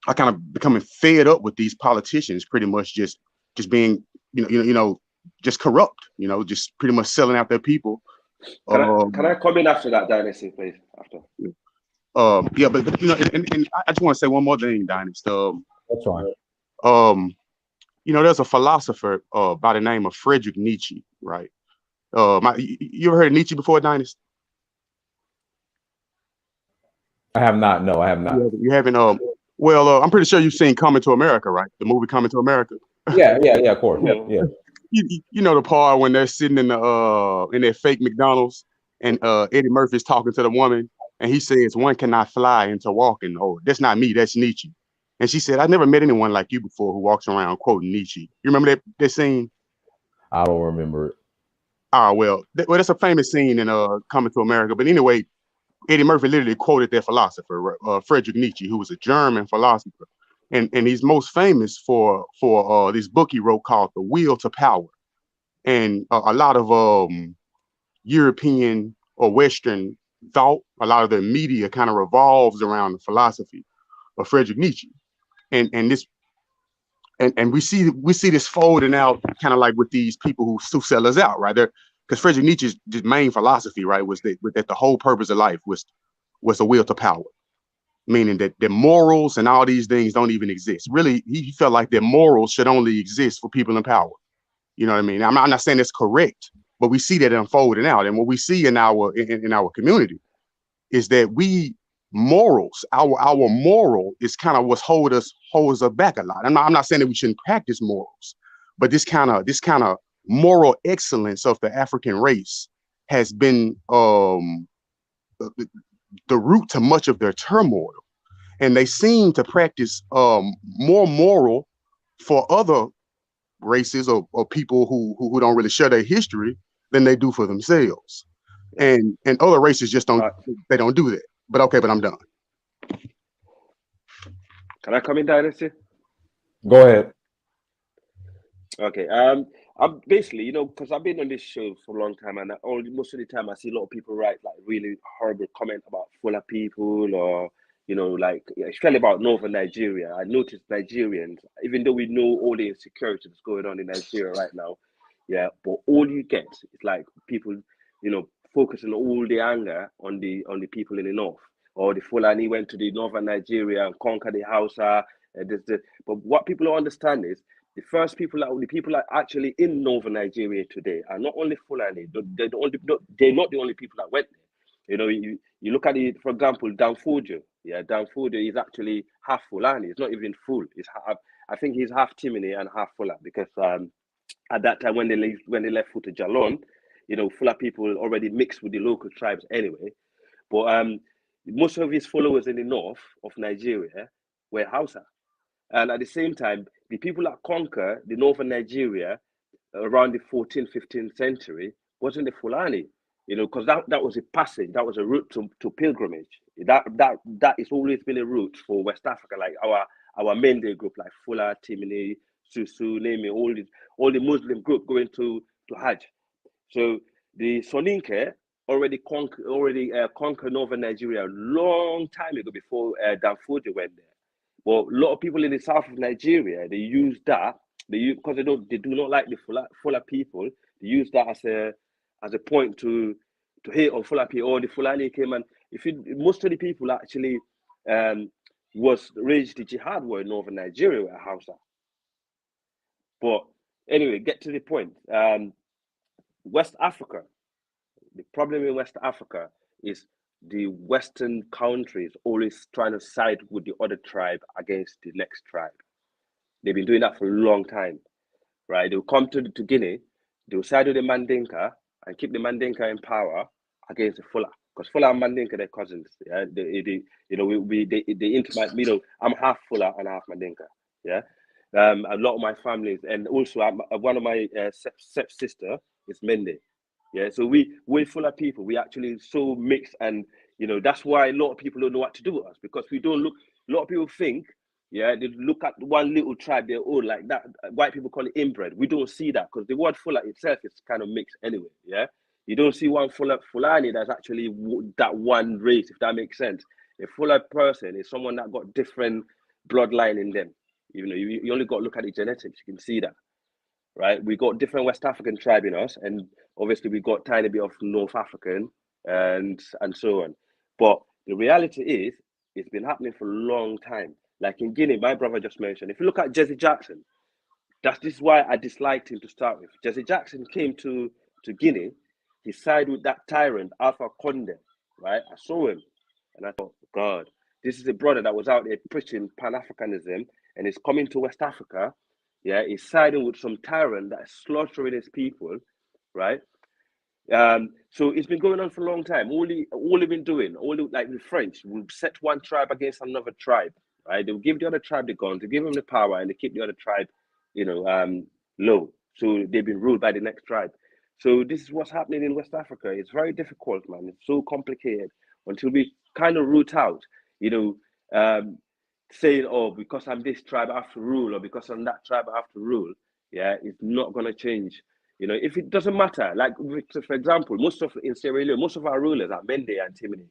are kind of becoming fed up with these politicians, pretty much just being, just corrupt, just pretty much selling out their people. Can I come in after that, Dynasty, please? After. Yeah, but and I just want to say one more thing, Dynasty. That's fine. There's a philosopher by the name of Friedrich Nietzsche, right? You ever heard of Nietzsche before, Dynasty? I have not. No, I have not. You haven't. Well, I'm pretty sure you've seen Coming to America, right? The movie Coming to America. Yeah, of course. Yeah. You know the part when they're sitting in their fake McDonald's, and Eddie Murphy's talking to the woman, and he says, "One cannot fly into walking." Oh, that's not me. That's Nietzsche. And she said, "I never met anyone like you before who walks around quoting Nietzsche." You remember that scene? I don't remember it. Well, that's a famous scene in Coming to America. But anyway, Eddie Murphy literally quoted that philosopher, Friedrich Nietzsche, who was a German philosopher, and he's most famous for this book he wrote called The Will to Power. And a lot of European or Western thought, a lot of the media kind of revolves around the philosophy of Friedrich Nietzsche, and we see this folding out kind of like with these people who sell us out, right there. Because Friedrich Nietzsche's main philosophy, right, was that the whole purpose of life was a will to power, meaning that the morals and all these things don't even exist. Really, he felt like that morals should only exist for people in power. You know what I mean? I'm not saying it's correct, but we see that unfolding out. And what we see in our community is that our moral is kind of what holds us back a lot. I'm not saying that we shouldn't practice morals, but this kind of moral excellence of the African race has been the root to much of their turmoil. And they seem to practice more moral for other races or people who don't really share their history than they do for themselves. And other races just don't do that. But I'm done. Can I come in, Dynasty? Go ahead. Okay. I'm basically, because I've been on this show for a long time, and most of the time I see a lot of people write like really horrible comment about Fula people, or like especially about northern Nigeria. I noticed Nigerians, even though we know all the insecurity that's going on in Nigeria right now, but all you get is like people, focusing all the anger on the people in the north, or the Fulani went to the northern Nigeria and conquered the Hausa. But what people don't understand is the people that are actually in northern Nigeria today are not only Fulani. They're not the only people that went there. You look at it, for example, Danfodio. Danfodio is actually half Fulani. It's not even full. I think he's half Timini and half Fula, because at that time when they left Futa Jalon, Fula people already mixed with the local tribes anyway. But most of his followers in the north of Nigeria were Hausa. And at the same time, the people that conquer the northern Nigeria around the 14th, 15th century wasn't the Fulani, because that was a passage, that was a route to pilgrimage. That is always been a route for West Africa, like our Mende group, like Fula, Timini, Susu, name it, all the Muslim group going to Hajj. So the Soninke already conquered northern Nigeria a long time ago before Danfodio went there. Well, a lot of people in the south of Nigeria, they use that, because they do not like the Fula people. They use that as a point to hate on Fula people. Or the Fulani came, and most of the people actually was raised the jihad war in northern Nigeria were Hausa. But anyway, get to the point. West Africa, the problem in West Africa is the Western countries always trying to side with the other tribe against the next tribe. They've been doing that for a long time, right? They'll come to Guinea, they'll side with the Mandinka and keep the Mandinka in power against the Fula, because Fula and Mandinka, they're cousins. Yeah, they intimate. I'm half Fula and half Mandinka. Yeah, a lot of my families, and also one of my stepsister is Mende. Yeah, so we're Fula people. We actually so mixed, and that's why a lot of people don't know what to do with us, because we don't look. A lot of people think, yeah, they look at one little tribe, they're all like that. White people call it inbred. We don't see that, because the word Fula itself is kind of mixed anyway. Yeah, you don't see one Fulani that's actually that one race, if that makes sense. A Fula person is someone that got different bloodline in them. You only got to look at the genetics, you can see that. Right, we got different West African tribe in us, and obviously we got tiny bit of North African and so on. But the reality is, it's been happening for a long time. Like in Guinea, my brother just mentioned, if you look at Jesse Jackson, this is why I disliked him to start with. Jesse Jackson came to Guinea, he sided with that tyrant, Alpha Condé, right? I saw him, and I thought, God, this is a brother that was out there preaching Pan-Africanism, and he's coming to West Africa. Yeah, he's siding with some tyrant that is slaughtering his people, right? So it's been going on for a long time. All they've been doing, like the French, will set one tribe against another tribe, right? They'll give the other tribe the guns, they give them the power, and they keep the other tribe, low. So they've been ruled by the next tribe. So this is what's happening in West Africa. It's very difficult, man. It's so complicated until we kind of root out, saying, oh, because I'm this tribe, I have to rule, or because I'm that tribe, I have to rule. Yeah, it's not going to change. If it doesn't matter, like, for example, in Sierra Leone, most of our rulers are Mende and Timini.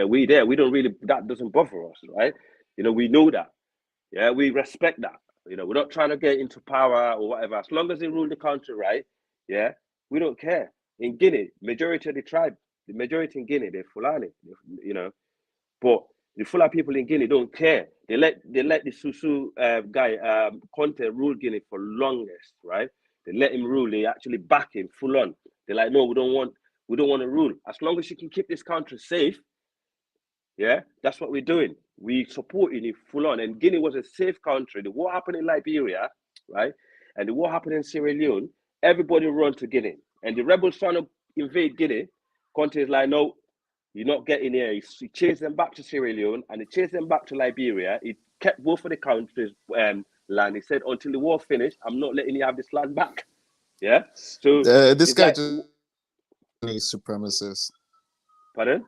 We don't really, that doesn't bother us, right? We know that. Yeah, we respect that. We're not trying to get into power or whatever. As long as they rule the country, right? Yeah, we don't care. In Guinea, majority of the tribe, the majority in Guinea, they're Fulani, but the Fula people in Guinea don't care. They let the Susu guy Conte rule Guinea for longest, right? They let him rule. They actually back him full on. They're like, no, we don't want to rule. As long as you can keep this country safe, yeah, that's what we're doing. We supporting it full on. And Guinea was a safe country. The war happened in Liberia, right? And the war happened in Sierra Leone. Everybody run to Guinea. And the rebels trying to invade Guinea. Conte is like, no, you're not getting here. He chased them back to Sierra Leone, and he chased them back to Liberia. He kept both of the countries' land. He said, until the war finished, I'm not letting you have this land back. Yeah? So this guy like, just supremacist. Pardon?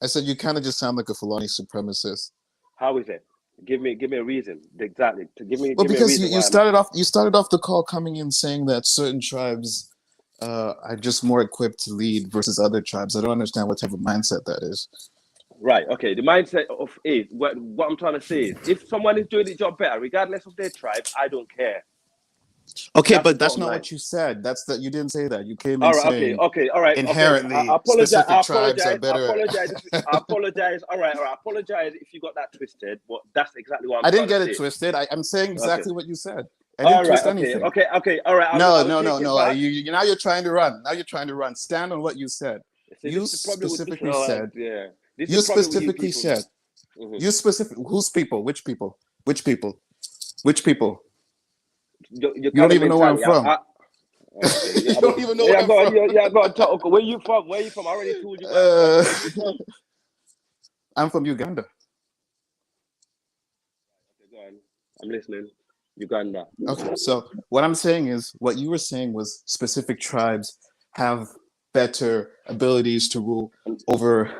I said you kind of just sound like a Fulani supremacist. How is it? Give me a reason. Exactly. Well, because you started off the call coming in saying that certain tribes are just more equipped to lead versus other tribes. I don't understand what type of mindset that is. Right. Okay. The mindset of is what I'm trying to say is, if someone is doing the job better, regardless of their tribe, I don't care. Okay, but that's not what you said. You didn't say that. You came in saying, okay, all right. Inherently, I apologize. specific tribes are better. I apologize. All right. I apologize if you got that twisted, but that's exactly what I didn't get it twisted. I'm saying exactly what you said. I didn't twist anything. Okay. All right. No. Now you're trying to run. Stand on what you said. You specifically said. Yeah. You specifically said. You specific. Whose people? Which people? Which people? Which people? You don't even know where I'm from. You don't even know where I'm from. Yeah, go on, talk. Where you from? I already told you. I'm from Uganda. Okay, go on. I'm listening. Uganda. Okay, so what I'm saying is, what you were saying was specific tribes have better abilities to rule over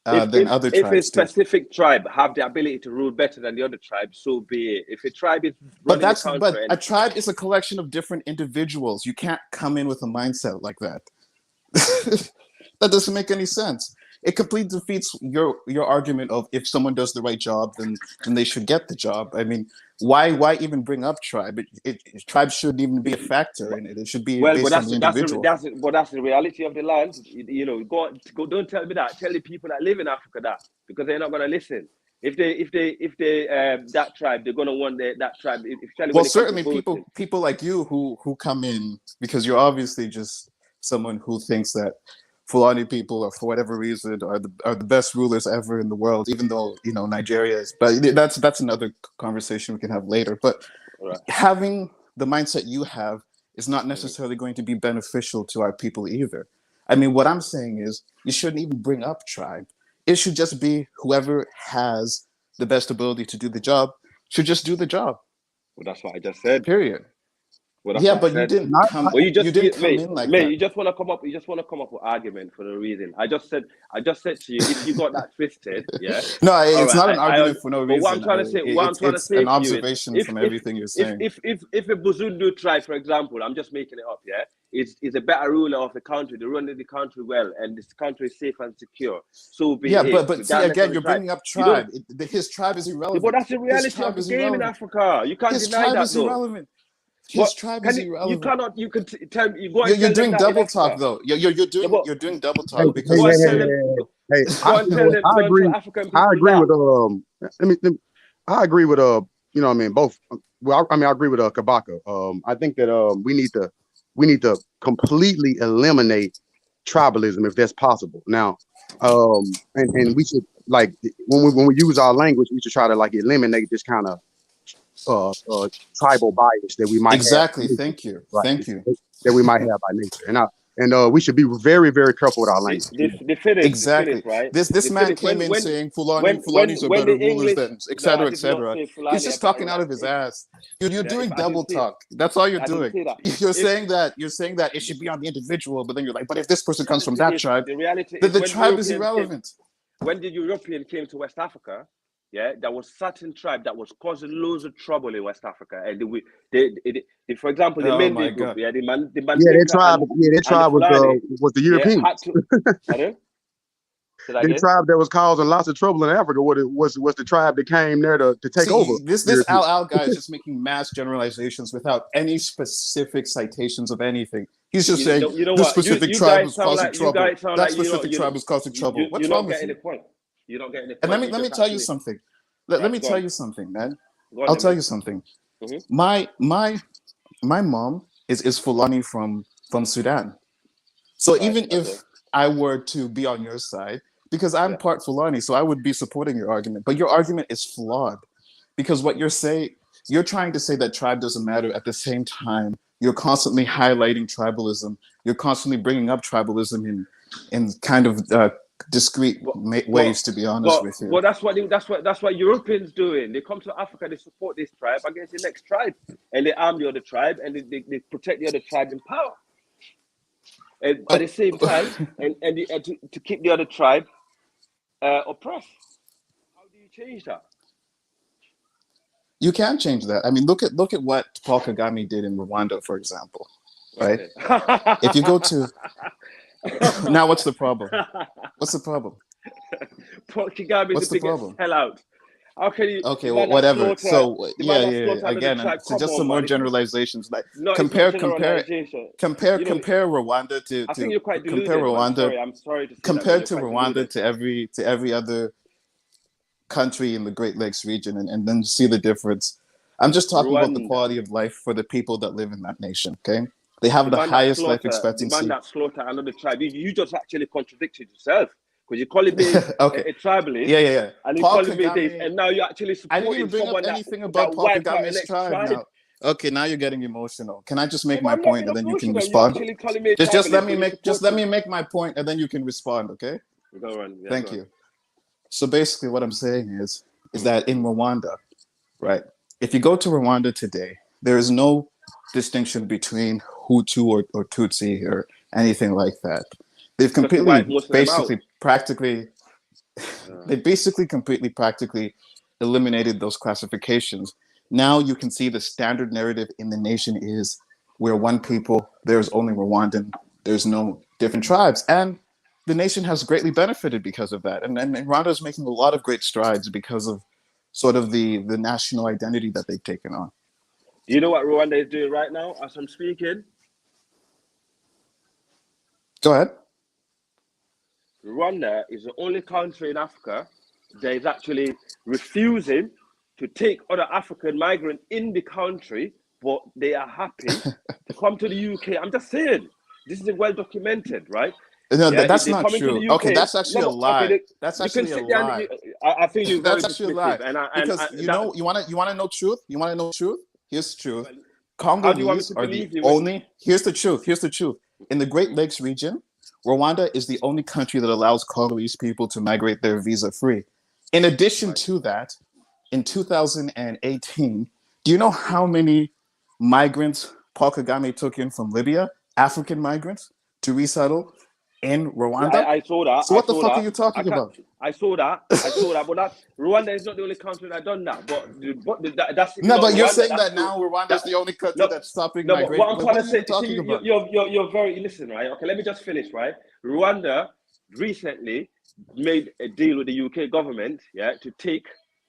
than other If a tribes do. specific tribe have the ability to rule better than the other tribe, so be it. If a tribe is running the country, But a tribe is a collection of different individuals. You can't come in with a mindset like that. That doesn't make any sense. It completely defeats your argument of if someone does the right job, then they should get the job. I mean, why even bring up tribe? Tribe shouldn't even be a factor in it. It should be based on the individual. That's the reality of the land. You know, go. Don't tell me that. Tell the people that live in Africa that, because they're not going to listen. If they that tribe, they're going to want that tribe. Well, certainly people like you who come in because you're obviously just someone who thinks that Fulani people, or for whatever reason, are the best rulers ever in the world, even though, you know, Nigeria is. But that's another conversation we can have later. But having the mindset you have is not necessarily going to be beneficial to our people either. I mean, what I'm saying is you shouldn't even bring up tribe. It should just be whoever has the best ability to do the job should just do the job. Well, that's what I just said. Period. Well, yeah, but you didn't come. Well, you didn't come in like that. that. You just want to come up. You just want to come up with argument for no reason. I just said to you, if you got that twisted, yeah. No, it's not an argument for no reason. What I'm trying to say, it's an observation from everything you're saying. If a Buzundu tribe, for example, I'm just making it up, yeah, is a better ruler of the country, they're running the country well, and this country is safe and secure. So be it. But see, again, you're bringing up tribe. His tribe is irrelevant. But that's the reality of the game in Africa. You can't deny that, is irrelevant. His tribe is irrelevant. You cannot. You can tell me. You're doing double talk, though. You're doing double talk because hey, I agree. I agree with I agree with you know what I mean, both. Well, I agree with Kabaka. I think that we need to completely eliminate tribalism if that's possible. Now, and we should, like, when we use our language, we should try to, like, eliminate this kind of tribal bias that we might have. Thank you. That we might have by nature, and we should be very, very careful with our language. Exactly. Right? This man came in saying Fulanis are better rulers than etc. etc. He's just talking out of his ass. You're doing double talk. That's all you're doing. You're saying that it should be on the individual, but then you're like, but if this person comes from that tribe, the tribe is irrelevant. When the European came to West Africa, yeah, there was certain tribe that was causing loads of trouble in West Africa, and they for example, the Mende group, yeah, their tribe was the Europeans. The tribe that was causing lots of trouble in Africa was the tribe that came there to take over. This Al guy is just making mass generalizations without any specific citations of anything. He's just saying this specific tribe was causing trouble. That specific tribe was causing trouble. What's wrong with you? You don't get any point. And let me tell you something. Let me tell you something, man. I'll tell you something. My mom is Fulani from Sudan. So even if I were to be on your side, because I'm part Fulani, so I would be supporting your argument. But your argument is flawed, because what you're trying to say that tribe doesn't matter. At the same time, you're constantly highlighting tribalism. You're constantly bringing up tribalism in kind of discrete ways, to be honest with you. Well, that's what Europeans doing. They come to Africa, they support this tribe against the next tribe, and they arm the other tribe, and they protect the other tribe in power. And at the same time, and to keep the other tribe oppressed. How do you change that? You can change that. I mean, look at what Paul Kagame did in Rwanda, for example. Right? If you go to now, what's the problem? What's the problem? Paul Kagame is the biggest sellout. How can you? Okay, well, whatever. So yeah. Again, so just some more generalizations. Like compare Rwanda to I think you're quite deluded, compare Rwanda. I'm sorry to say compared to Rwanda to every other country in the Great Lakes region, and then see the difference. I'm just talking about the quality of life for the people that live in that nation. Okay. They have the highest life expectancy. The man that slaughter another tribe. You just actually contradicted yourself, because you're calling me a tribalist. Yeah. And you're calling me this, and now you're actually supporting I didn't bring up anything about Paul Kagame's tribe now. Okay, now you're getting emotional. Can I just make my point and then you can respond? Just let me make my point and then you can respond. Okay. Go on. Thank you. So basically what I'm saying is that in Rwanda, right, if you go to Rwanda today, there is no distinction between Hutu or Tutsi or anything like that. They've Because they wipe completely, most of them out. basically, practically, they basically completely, practically eliminated those classifications. Now you can see the standard narrative in the nation is we're one people, there's only Rwandan, there's no different tribes. And the nation has greatly benefited because of that. And Rwanda is making a lot of great strides because of sort of the national identity that they've taken on. Do you know what Rwanda is doing right now as I'm speaking? Go ahead. Rwanda is the only country in Africa that is actually refusing to take other African migrants in the country, but they are happy to come to the UK. I'm just saying, this is well documented, right? No, Yeah, that's they not come into true. the UK. Okay, that's actually a lie. Okay, That's you can actually a sit there lie. I think you're very That's actually a lie. dismissive. Because you want to know truth? You want to know truth? Here's the truth. How do you want me Congolese to are the believe you? only. Here's the truth. Here's the truth. In the Great Lakes region, Rwanda is the only country that allows Congolese people to migrate there visa free. In addition to that, in 2018, do you know how many migrants Paul Kagame took in from Libya, African migrants, to resettle in Rwanda? I saw that. So what the fuck are you talking about? I saw that. But Rwanda is not the only country that done that. But that's no. But you're Rwanda, saying that now Rwanda is the only country that's stopping migration. What I'm trying to say, talking about? You're very listen, right? Okay, let me just finish, right? Rwanda recently made a deal with the UK government, yeah, to take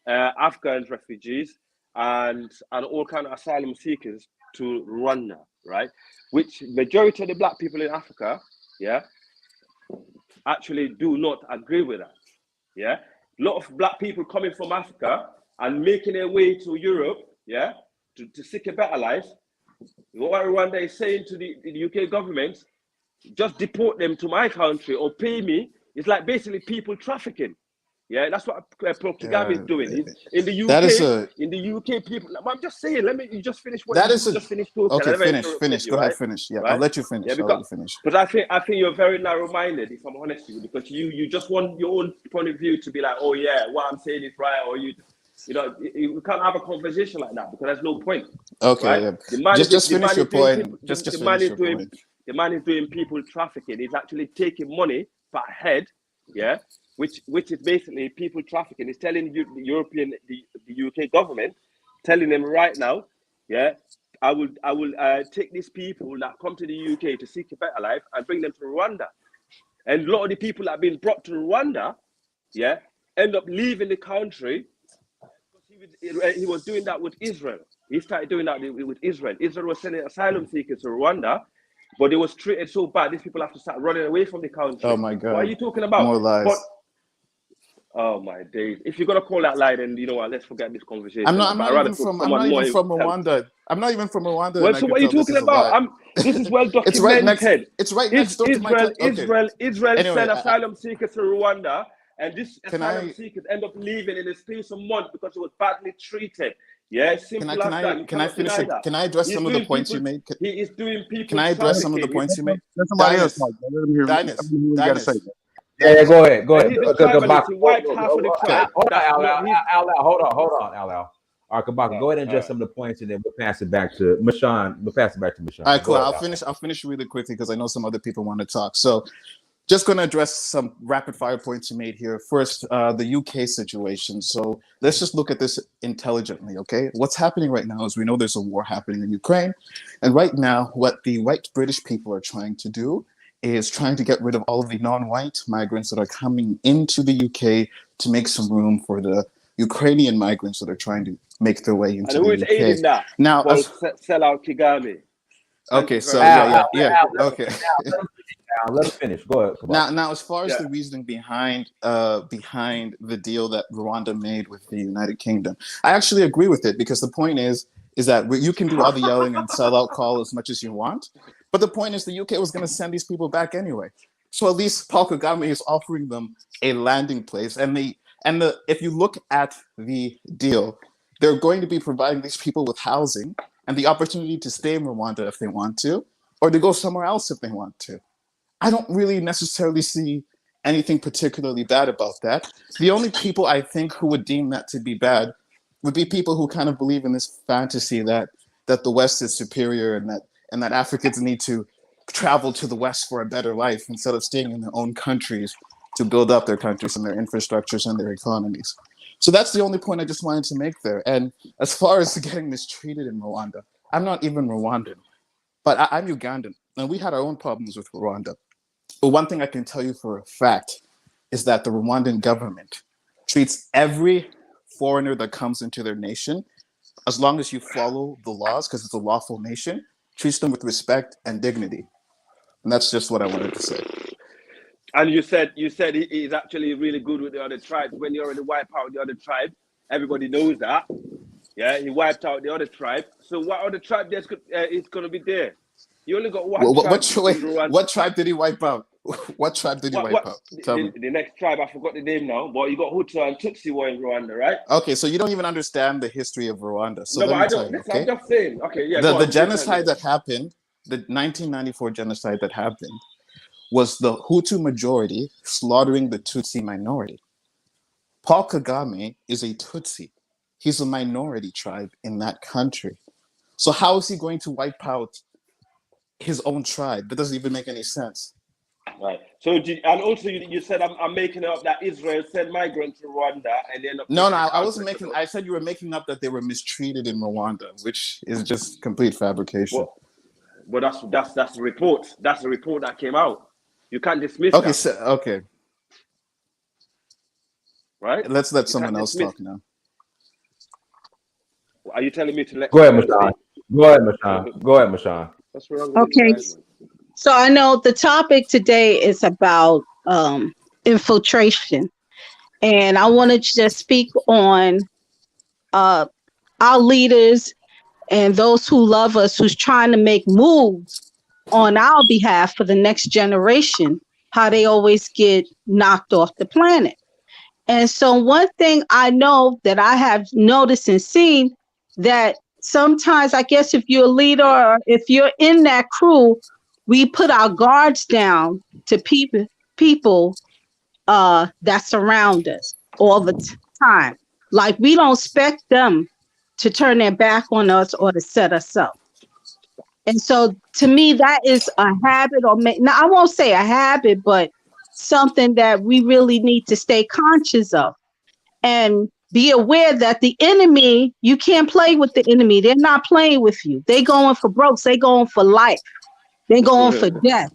Afghan refugees and all kind of asylum seekers to Rwanda, right? Which majority of the black people in Africa, yeah, actually do not agree with that. Yeah, a lot of black people coming from Africa and making their way to Europe, yeah, to seek a better life. What Rwanda is saying to the UK government, just deport them to my country or pay me. It's like basically people trafficking. Yeah, that's what Paul Kagame is doing. In the UK, in the UK, people. I'm just saying. You just finish what you just finished talking. Okay, finish. Go ahead, finish. Yeah, right? I'll let you finish. Yeah, because, but I think you're very narrow-minded, if I'm honest with you, because you just want your own point of view to be like, oh yeah, what I'm saying is right, or you know, we can't have a conversation like that because there's no point. Okay, right? Yeah. Just finish your point. The man is doing people trafficking. He's actually taking money per head. Yeah. Which is basically people trafficking. It's telling the UK government, telling them right now, yeah, I will take these people that come to the UK to seek a better life and bring them to Rwanda. And a lot of the people that have been brought to Rwanda, yeah, end up leaving the country. He was doing that with Israel. He started doing that with Israel. Israel was sending asylum seekers to Rwanda, but they was treated so bad. These people have to start running away from the country. Oh my God! What are you talking about? More lies. Oh my days! If you're gonna call that lie, then you know what? Let's forget this conversation. I'm not even from Rwanda. I'm not even from Rwanda. Well, so what are you talking about? This is well documented. It's right next door to my country. Israel sent asylum seekers to Rwanda, and these asylum seekers end up leaving in a space of months because it was badly treated. Yeah, simple as that. Can I finish it? Can I address some of the points you made? He is doing people. Can I address some of the points you made? Let somebody else talk. Let him hear what you got to say. Yeah, go ahead. Hold on, Al. All right, Kabaka, go ahead and address some of the points, and then we'll pass it back to Mashan. All right, cool. I'll finish really quickly because I know some other people want to talk. So, just going to address some rapid fire points you made here. First, the UK situation. So let's just look at this intelligently, okay? What's happening right now is we know there's a war happening in Ukraine, and right now, what the white British people are trying to do is trying to get rid of all of the non-white migrants that are coming into the UK to make some room for the Ukrainian migrants that are trying to make their way into the UK. And who is aiding that? Now, sell out Kagame. Okay, so yeah. Okay. Let's finish. Go ahead. Now, as far as the reasoning behind the deal that Rwanda made with the United Kingdom, I actually agree with it because the point is that you can do all the yelling and sell out call as much as you want. But the point is the UK was going to send these people back anyway. So at least Paul Kagame is offering them a landing place. And if you look at the deal, they're going to be providing these people with housing and the opportunity to stay in Rwanda if they want to, or to go somewhere else if they want to. I don't really necessarily see anything particularly bad about that. The only people I think who would deem that to be bad would be people who kind of believe in this fantasy that the West is superior and that Africans need to travel to the West for a better life instead of staying in their own countries to build up their countries and their infrastructures and their economies. So that's the only point I just wanted to make there. And as far as getting mistreated in Rwanda, I'm not even Rwandan, but I'm Ugandan, and we had our own problems with Rwanda. But one thing I can tell you for a fact is that the Rwandan government treats every foreigner that comes into their nation, as long as you follow the laws, because it's a lawful nation, treats them with respect and dignity. And that's just what I wanted to say. And you said he's actually really good with the other tribes. When you already wipe out the other tribe, everybody knows that. Yeah, he wiped out the other tribe. So what other tribe is going to be there? You only got one tribe. What tribe did he wipe out? What tribe did he wipe out? Tell me. The next tribe, I forgot the name now, but you got Hutu and Tutsi were in Rwanda, right? Okay, so you don't even understand the history of Rwanda. So no, let but me I tell don't. you, okay? I'm just saying. Okay, yeah. The genocide that happened, the 1994 genocide that happened, was the Hutu majority slaughtering the Tutsi minority. Paul Kagame is a Tutsi. He's a minority tribe in that country. So how is he going to wipe out his own tribe? That doesn't even make any sense. Right. So, and also you said I'm making up that Israel sent migrants to Rwanda and then. No, I wasn't making. I said you were making up that they were mistreated in Rwanda, which is just complete fabrication. But that's the report. That's the report that came out. You can't dismiss okay, that. So, okay. Right? Let's let someone else talk now. Are you telling me to let? Go ahead, Mashan. Go ahead, Mashan. What's wrong with okay. So I know the topic today is about infiltration, and I wanted to just speak on our leaders and those who love us, who's trying to make moves on our behalf for the next generation, how they always get knocked off the planet. And so one thing I know that I have noticed and seen, that sometimes, I guess if you're a leader or if you're in that crew, we put our guards down to people that surround us all the time. Like we don't expect them to turn their back on us or to set us up. And so to me, that is a habit, or now I won't say a habit, but something that we really need to stay conscious of and be aware that the enemy, you can't play with the enemy. They're not playing with you. They're going for broke. They're going for life. They're going for death.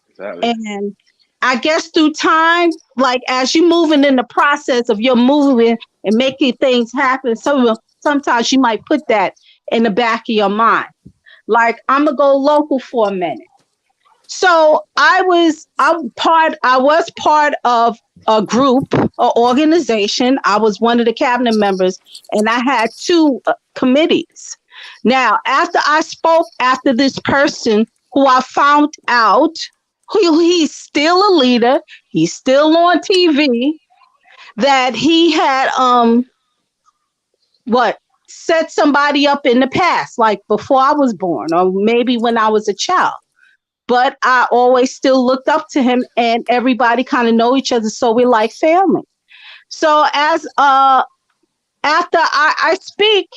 Exactly. And I guess through time, like as you're moving in the process of your moving and making things happen, sometimes you might put that in the back of your mind. Like, I'm gonna go local for a minute. So I was part of a group, an organization. I was one of the cabinet members, and I had two committees. Now, after I spoke after this person who I found out, he's still a leader, he's still on TV, that he had set somebody up in the past, like before I was born, or maybe when I was a child. But I always still looked up to him, and everybody kind of know each other, so we're like family. So as after I speak,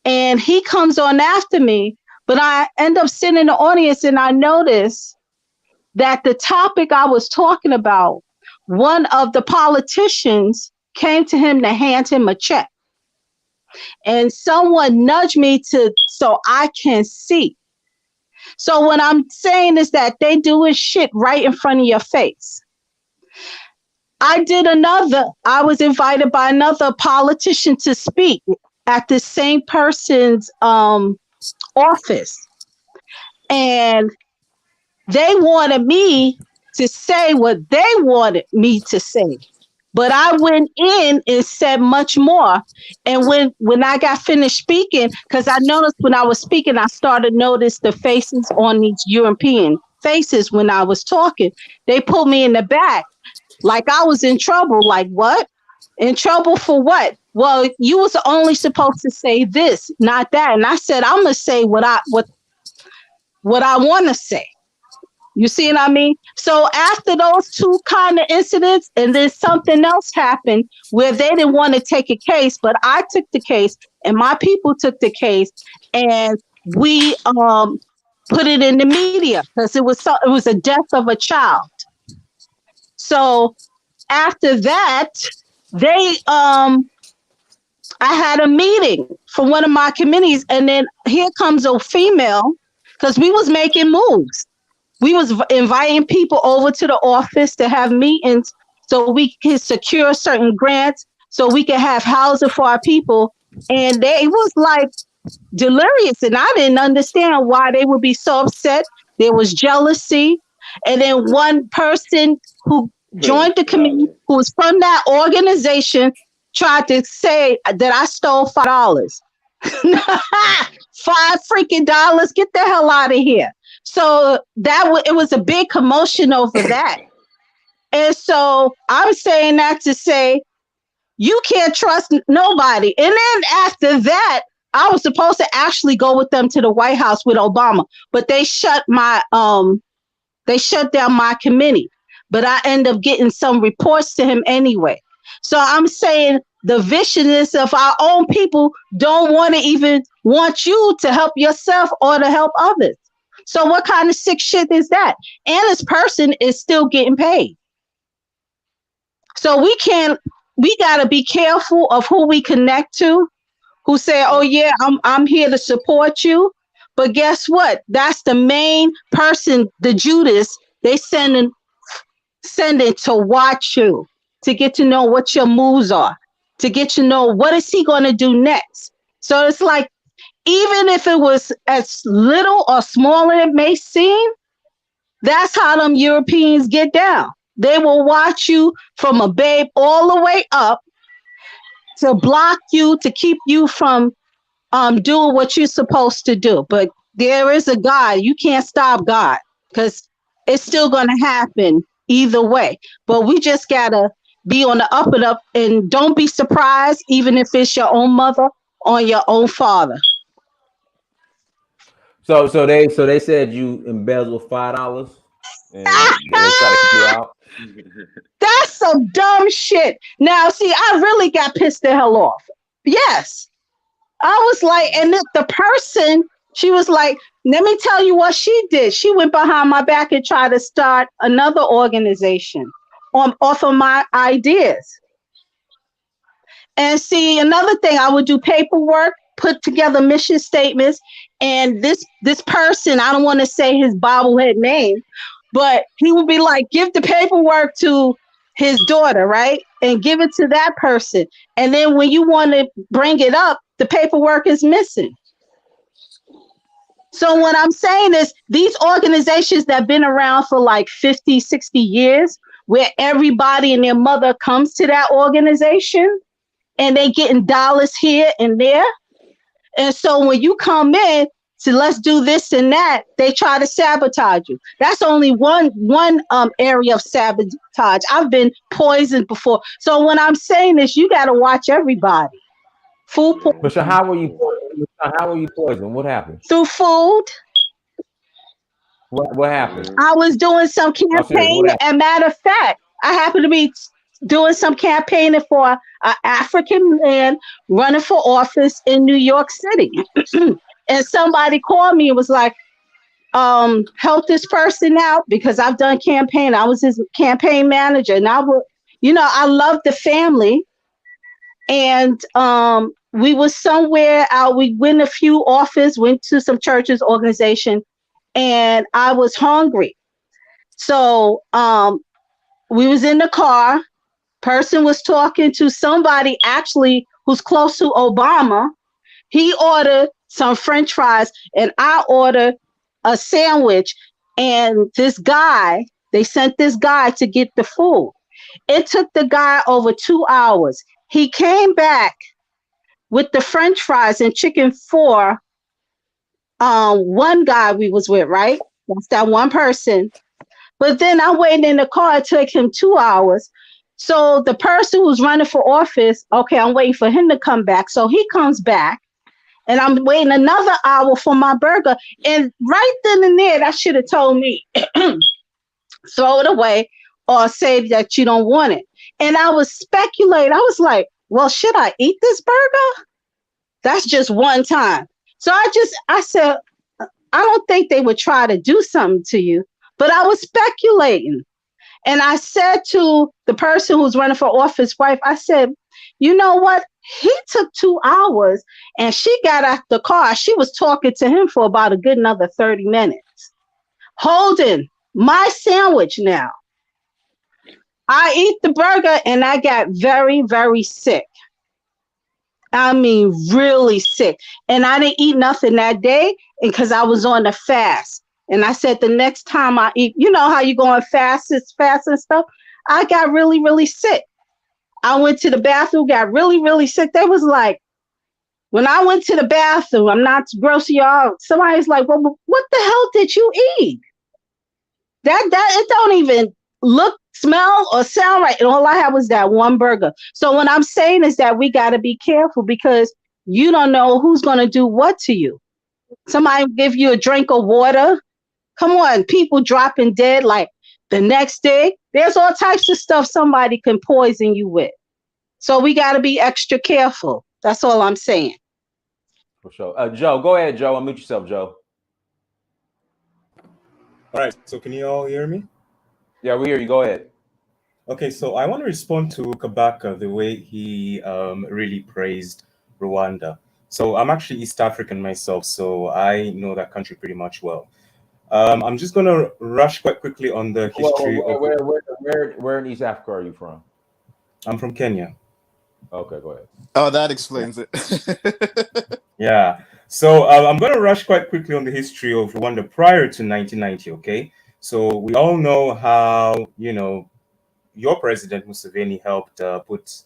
and he comes on after me, but I end up sitting in the audience, and I notice that the topic I was talking about, one of the politicians came to him to hand him a check. And someone nudged me so I can see. So what I'm saying is that they doing shit right in front of your face. I was invited by another politician to speak at the same person's office. And they wanted me to say what they wanted me to say. But I went in and said much more. And when I got finished speaking, because I noticed when I was speaking, I started to notice the faces on these European faces when I was talking. They pulled me in the back like I was in trouble. Like, what? In trouble for what? Well, you was only supposed to say this, not that. And I said, I'm going to say what I want to say. You see what I mean? So after those two kind of incidents, and then something else happened where they didn't want to take a case, but I took the case and my people took the case, and we put it in the media because it was a death of a child. So after that, they I had a meeting for one of my committees, and then here comes a female because we was making moves. We was inviting people over to the office to have meetings so we could secure certain grants, so we could have housing for our people. And they was like delirious, and I didn't understand why they would be so upset. There was jealousy. And then one person who joined the committee, who was from that organization, tried to say that I stole $5. $5 get the hell out of here. So it was a big commotion over that. And so I'm saying that to say you can't trust nobody. And then after that, I was supposed to actually go with them to the White House with Obama, but they shut down my committee. But I end up getting some reports to him anyway. So I'm saying the viciousness of our own people don't want to even want you to help yourself or to help others. So what kind of sick shit is that? And this person is still getting paid. So we got to be careful of who we connect to, who say, oh yeah, I'm here to support you. But guess what? That's the main person, the Judas, they sending to watch you, to get to know what your moves are, to get to know what is he going to do next. So it's like, even if it was as little or small as it may seem, that's how them Europeans get down. They will watch you from a babe all the way up to block you, to keep you from doing what you're supposed to do. But there is a God. You can't stop God because it's still going to happen either way. But we just got to be on the up and up, and don't be surprised, even if it's your own mother or your own father. So they said you embezzled $5 and they try to kick you out. That's some dumb shit. Now, see, I really got pissed the hell off. Yes. I was like, and the person, she was like, let me tell you what she did. She went behind my back and tried to start another organization off of my ideas. And see, another thing, I would do paperwork, put together mission statements. And this person, I don't want to say his bobblehead name, but he would be like, give the paperwork to his daughter, right? And give it to that person. And then when you want to bring it up, the paperwork is missing. So what I'm saying is these organizations that have been around for like 50, 60 years, where everybody and their mother comes to that organization and they getting dollars here and there. And so when you come in to let's do this and that, they try to sabotage you. That's only one area of sabotage. I've been poisoned before. So what I'm saying is you got to watch everybody. Food poisoning. But so how were you poisoned? How were you poisoned? What happened? Through food. What happened? I was doing some campaign, and matter of fact, I happened to be doing some campaigning for an African man running for office in New York City. And somebody called me and was like, help this person out because I've done campaign. I was his campaign manager, and I would, I love the family. And we was somewhere out, we went a few offices, went to some churches, organization, and I was hungry. So we was in the car, person was talking to somebody actually who's close to Obama. He ordered some French fries and I ordered a sandwich, and they sent this guy to get the food. It took the guy over 2 hours. He came back with the French fries and chicken for one guy we was with, right? That's that one person. But then I waited in the car. It took him 2 hours. So the person who's running for office, okay, I'm waiting for him to come back. So he comes back And I'm waiting another hour for my burger. And right then and there, that should have told me, throw it away or say that you don't want it. And I was speculating. I was like, well, should I eat this burger? That's just one time. So I said, I don't think they would try to do something to you, but I was speculating. And I said to the person who's running for office wife, I said, you know what? He took 2 hours and she got out the car. She was talking to him for about a good another 30 minutes, holding my sandwich now. I eat the burger and I got very, very sick. I mean, really sick. And I didn't eat nothing that day because I was on the fast. And I said the next time I eat, you know how you go on fast and stuff? I got really, really sick. I went to the bathroom, got really, really sick. They was like, when I went to the bathroom, I'm not grossing you out. Somebody's like, well, what the hell did you eat? That it don't even look, smell, or sound right. And all I had was that one burger. So what I'm saying is that we got to be careful because you don't know who's going to do what to you. Somebody give you a drink of water. Come on, people dropping dead like the next day. There's all types of stuff somebody can poison you with. So we got to be extra careful. That's all I'm saying. For sure. Joe, go ahead, Joe. Unmute yourself, Joe. All right, so can you all hear me? Yeah, we hear you. Go ahead. Okay, so I want to respond to Kabaka, the way he really praised Rwanda. So I'm actually East African myself, so I know that country pretty much well. I'm just going to rush quite quickly on the history Where in East Africa are you from? I'm from Kenya. Okay, go ahead. Oh, that explains it. Yeah. So I'm going to rush quite quickly on the history of Rwanda prior to 1990, okay? So we all know how, your president Museveni helped put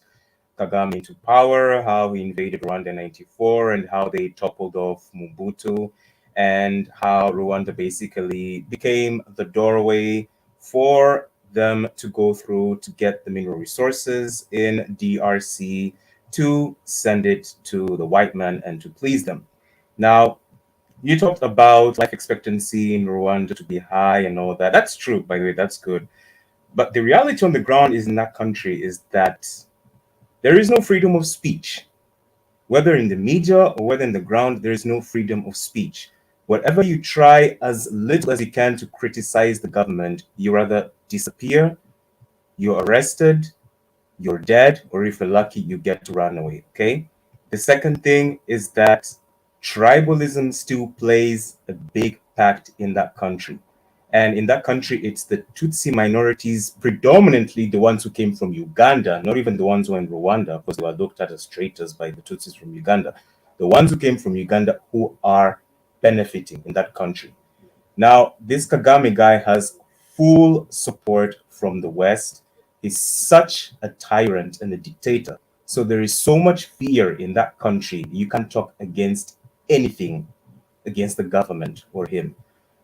Kagame into power, how he invaded Rwanda in 94, and how they toppled off Mobutu, and how Rwanda basically became the doorway for them to go through to get the mineral resources in DRC to send it to the white man and to please them. Now, you talked about life expectancy in Rwanda to be high and all that. That's true, by the way, that's good. But the reality on the ground in that country is that there is no freedom of speech. Whether in the media or whether in the ground, there is no freedom of speech. Whatever you try as little as you can to criticize the government, you rather disappear, you're arrested, you're dead, or if you're lucky, you get to run away, okay? The second thing is that tribalism still plays a big part in that country. And in that country, it's the Tutsi minorities, predominantly the ones who came from Uganda, not even the ones who were in Rwanda, because they were looked at as traitors by the Tutsis from Uganda. The ones who came from Uganda who are benefiting in that country. Now, this Kagame guy has full support from the West. He's such a tyrant and a dictator. So there is so much fear in that country. You can't talk against anything against the government or him.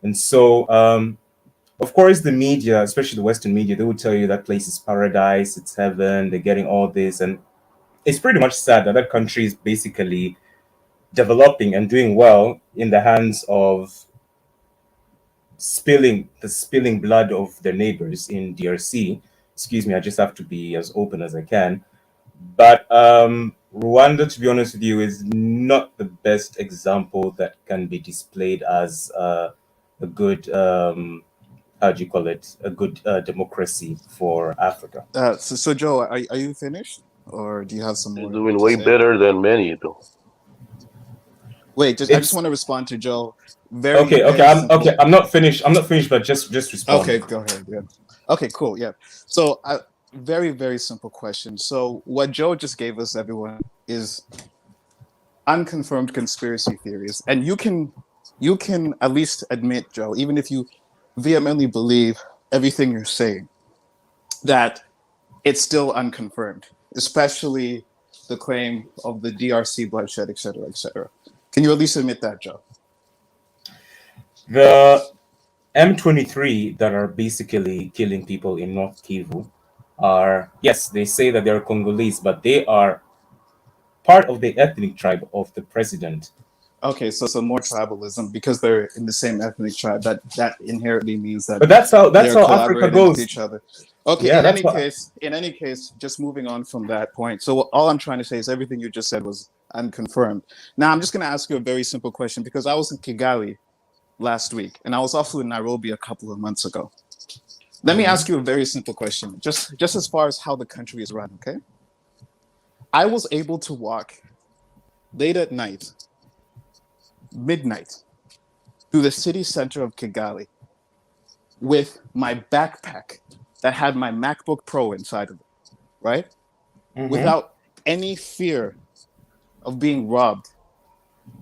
And so, of course, the media, especially the Western media, they will tell you that place is paradise, it's heaven, they're getting all this. And it's pretty much sad that that country is basically developing and doing well in the hands of spilling blood of their neighbors in DRC. Excuse me, I just have to be as open as I can. But Rwanda, to be honest with you, is not the best example that can be displayed as a good, how do you call it, a good democracy for Africa. So Joe, are you finished? Or do you have some more? Doing way better than many, though. Wait, I just want to respond to Joe. Okay, I'm not finished, but just respond. Okay, go ahead. Yeah. Okay, cool. Yeah. So, very, very simple question. So, what Joe just gave us, everyone, is unconfirmed conspiracy theories, and you can at least admit, Joe, even if you vehemently believe everything you're saying, that it's still unconfirmed, especially the claim of the DRC bloodshed, et cetera, et cetera. Can you at least admit that, Joe? The M23 that are basically killing people in North Kivu are, yes, they say that they're Congolese, but they are part of the ethnic tribe of the president. Okay, so more tribalism because they're in the same ethnic tribe. That inherently means that But that's how they're Africa collaborating with goes. each other. Okay, Yeah, in that's any case, just moving on from that point. So all I'm trying to say is everything you just said was unconfirmed. Now I'm just going to ask you a very simple question because I was in Kigali last week and I was also in Nairobi a couple of months ago. Let me ask you a very simple question, just as far as how the country is run. Okay, I was able to walk late at night, midnight, through the city center of Kigali with my backpack that had my MacBook Pro inside of it, right? Without any fear of being robbed.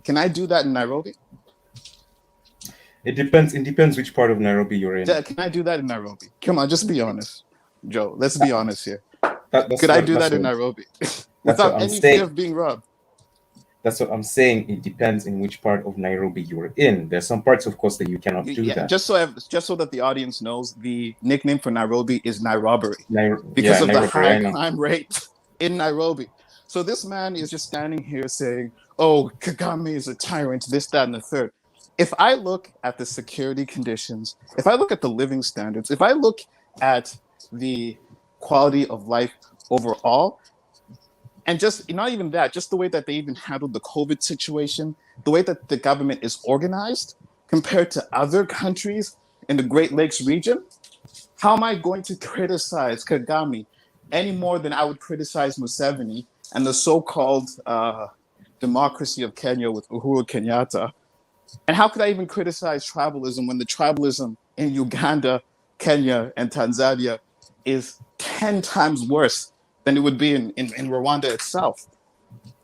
Can I do that in Nairobi? It depends which part of Nairobi you're in. Can I do that in Nairobi? Come on, just be honest, Joe. Let's be honest here. That's Could I do that in Nairobi without any fear of being robbed? That's what I'm saying. It depends in which part of Nairobi you're in. There's some parts, of course, that you cannot do that. Just so that the audience knows, the nickname for Nairobi is Nairobi because of the high crime rate in Nairobi. So this man is just standing here saying, "Oh, Kagame is a tyrant," this, that, and the third. If I look at the security conditions, if I look at the living standards, if I look at the quality of life overall, and just not even that, just the way that they even handled the COVID situation, the way that the government is organized compared to other countries in the Great Lakes region, how am I going to criticize Kagame any more than I would criticize Museveni and the so-called democracy of Kenya with Uhuru Kenyatta? And how could I even criticize tribalism when the tribalism in Uganda, Kenya, and Tanzania is 10 times worse than it would be in Rwanda itself?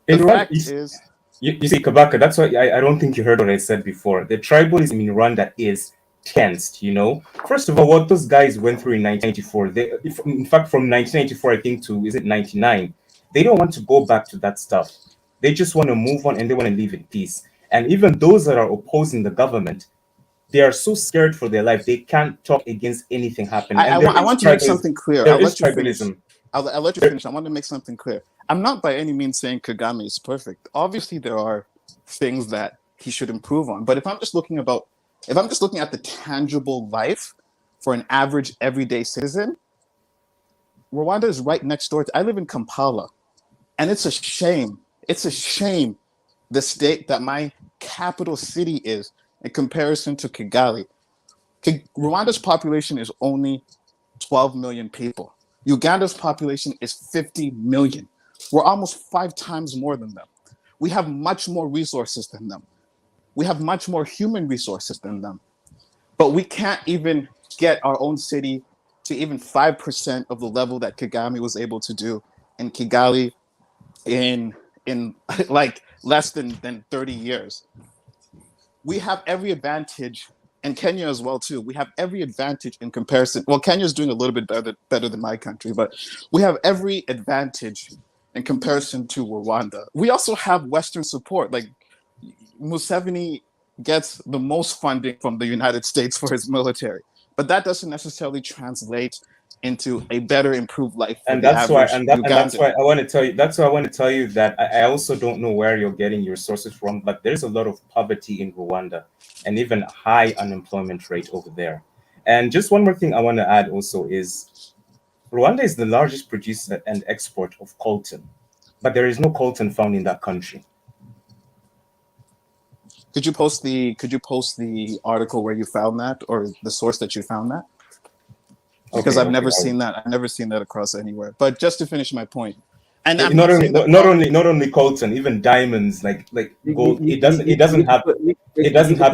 The fact is... You see, Kabaka, that's why I don't think you heard what I said before. The tribalism in Rwanda is tensed, you know? First of all, what those guys went through in 1994, in fact, from 1994, I think, to, is it 99, they don't want to go back to that stuff. They just want to move on and they want to live in peace. And even those that are opposing the government, they are so scared for their life, they can't talk against anything happening. I want to make something clear. There is tribalism. I'll let you finish. I want to make something clear. I'm not by any means saying Kagame is perfect. Obviously, there are things that he should improve on. But if I'm just looking at the tangible life for an average everyday citizen, Rwanda is right next door. I live in Kampala, and it's a shame. It's a shame the state that my capital city is in comparison to Kigali. Rwanda's population is only 12 million people. Uganda's population is 50 million. We're almost 5 times more than them. We have much more resources than them. We have much more human resources than them. But we can't even get our own city to even 5% of the level that Kagame was able to do in Kigali in like less than 30 years. We have every advantage, and Kenya as well too. We have every advantage in comparison. Well, Kenya's doing a little bit better than my country, but we have every advantage in comparison to Rwanda. We also have Western support. Like Museveni gets the most funding from the United States for his military, but that doesn't necessarily translate into a better, improved life for the average Ugandan. That's why I want to tell you. That's why I want to tell you that I also don't know where you're getting your sources from, but there's a lot of poverty in Rwanda, and even high unemployment rate over there. And just one more thing I want to add also is, Rwanda is the largest producer and export of coltan, but there is no coltan found in that country. Could you post the article where you found that, or the source that you found that? Because I've never seen that. I've never seen that across anywhere. But just to finish my point, and I'm not only coltan, even diamonds like gold. It doesn't have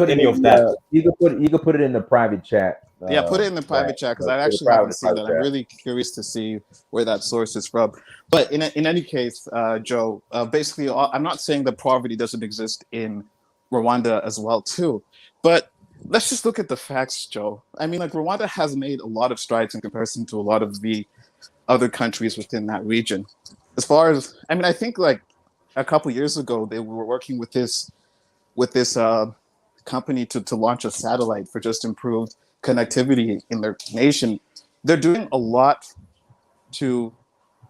any of that. You could put it in the private chat. Yeah, put it in the private chat because I actually haven't seen that. I'm really curious to see where that source is from. But in any case, Joe, basically, I'm not saying that poverty doesn't exist in Rwanda as well too, but let's just look at the facts, Joe. I mean, like, Rwanda has made a lot of strides in comparison to a lot of the other countries within that region. As far as, I mean, I think like a couple years ago, they were working with this company to launch a satellite for just improved connectivity in their nation. They're doing a lot to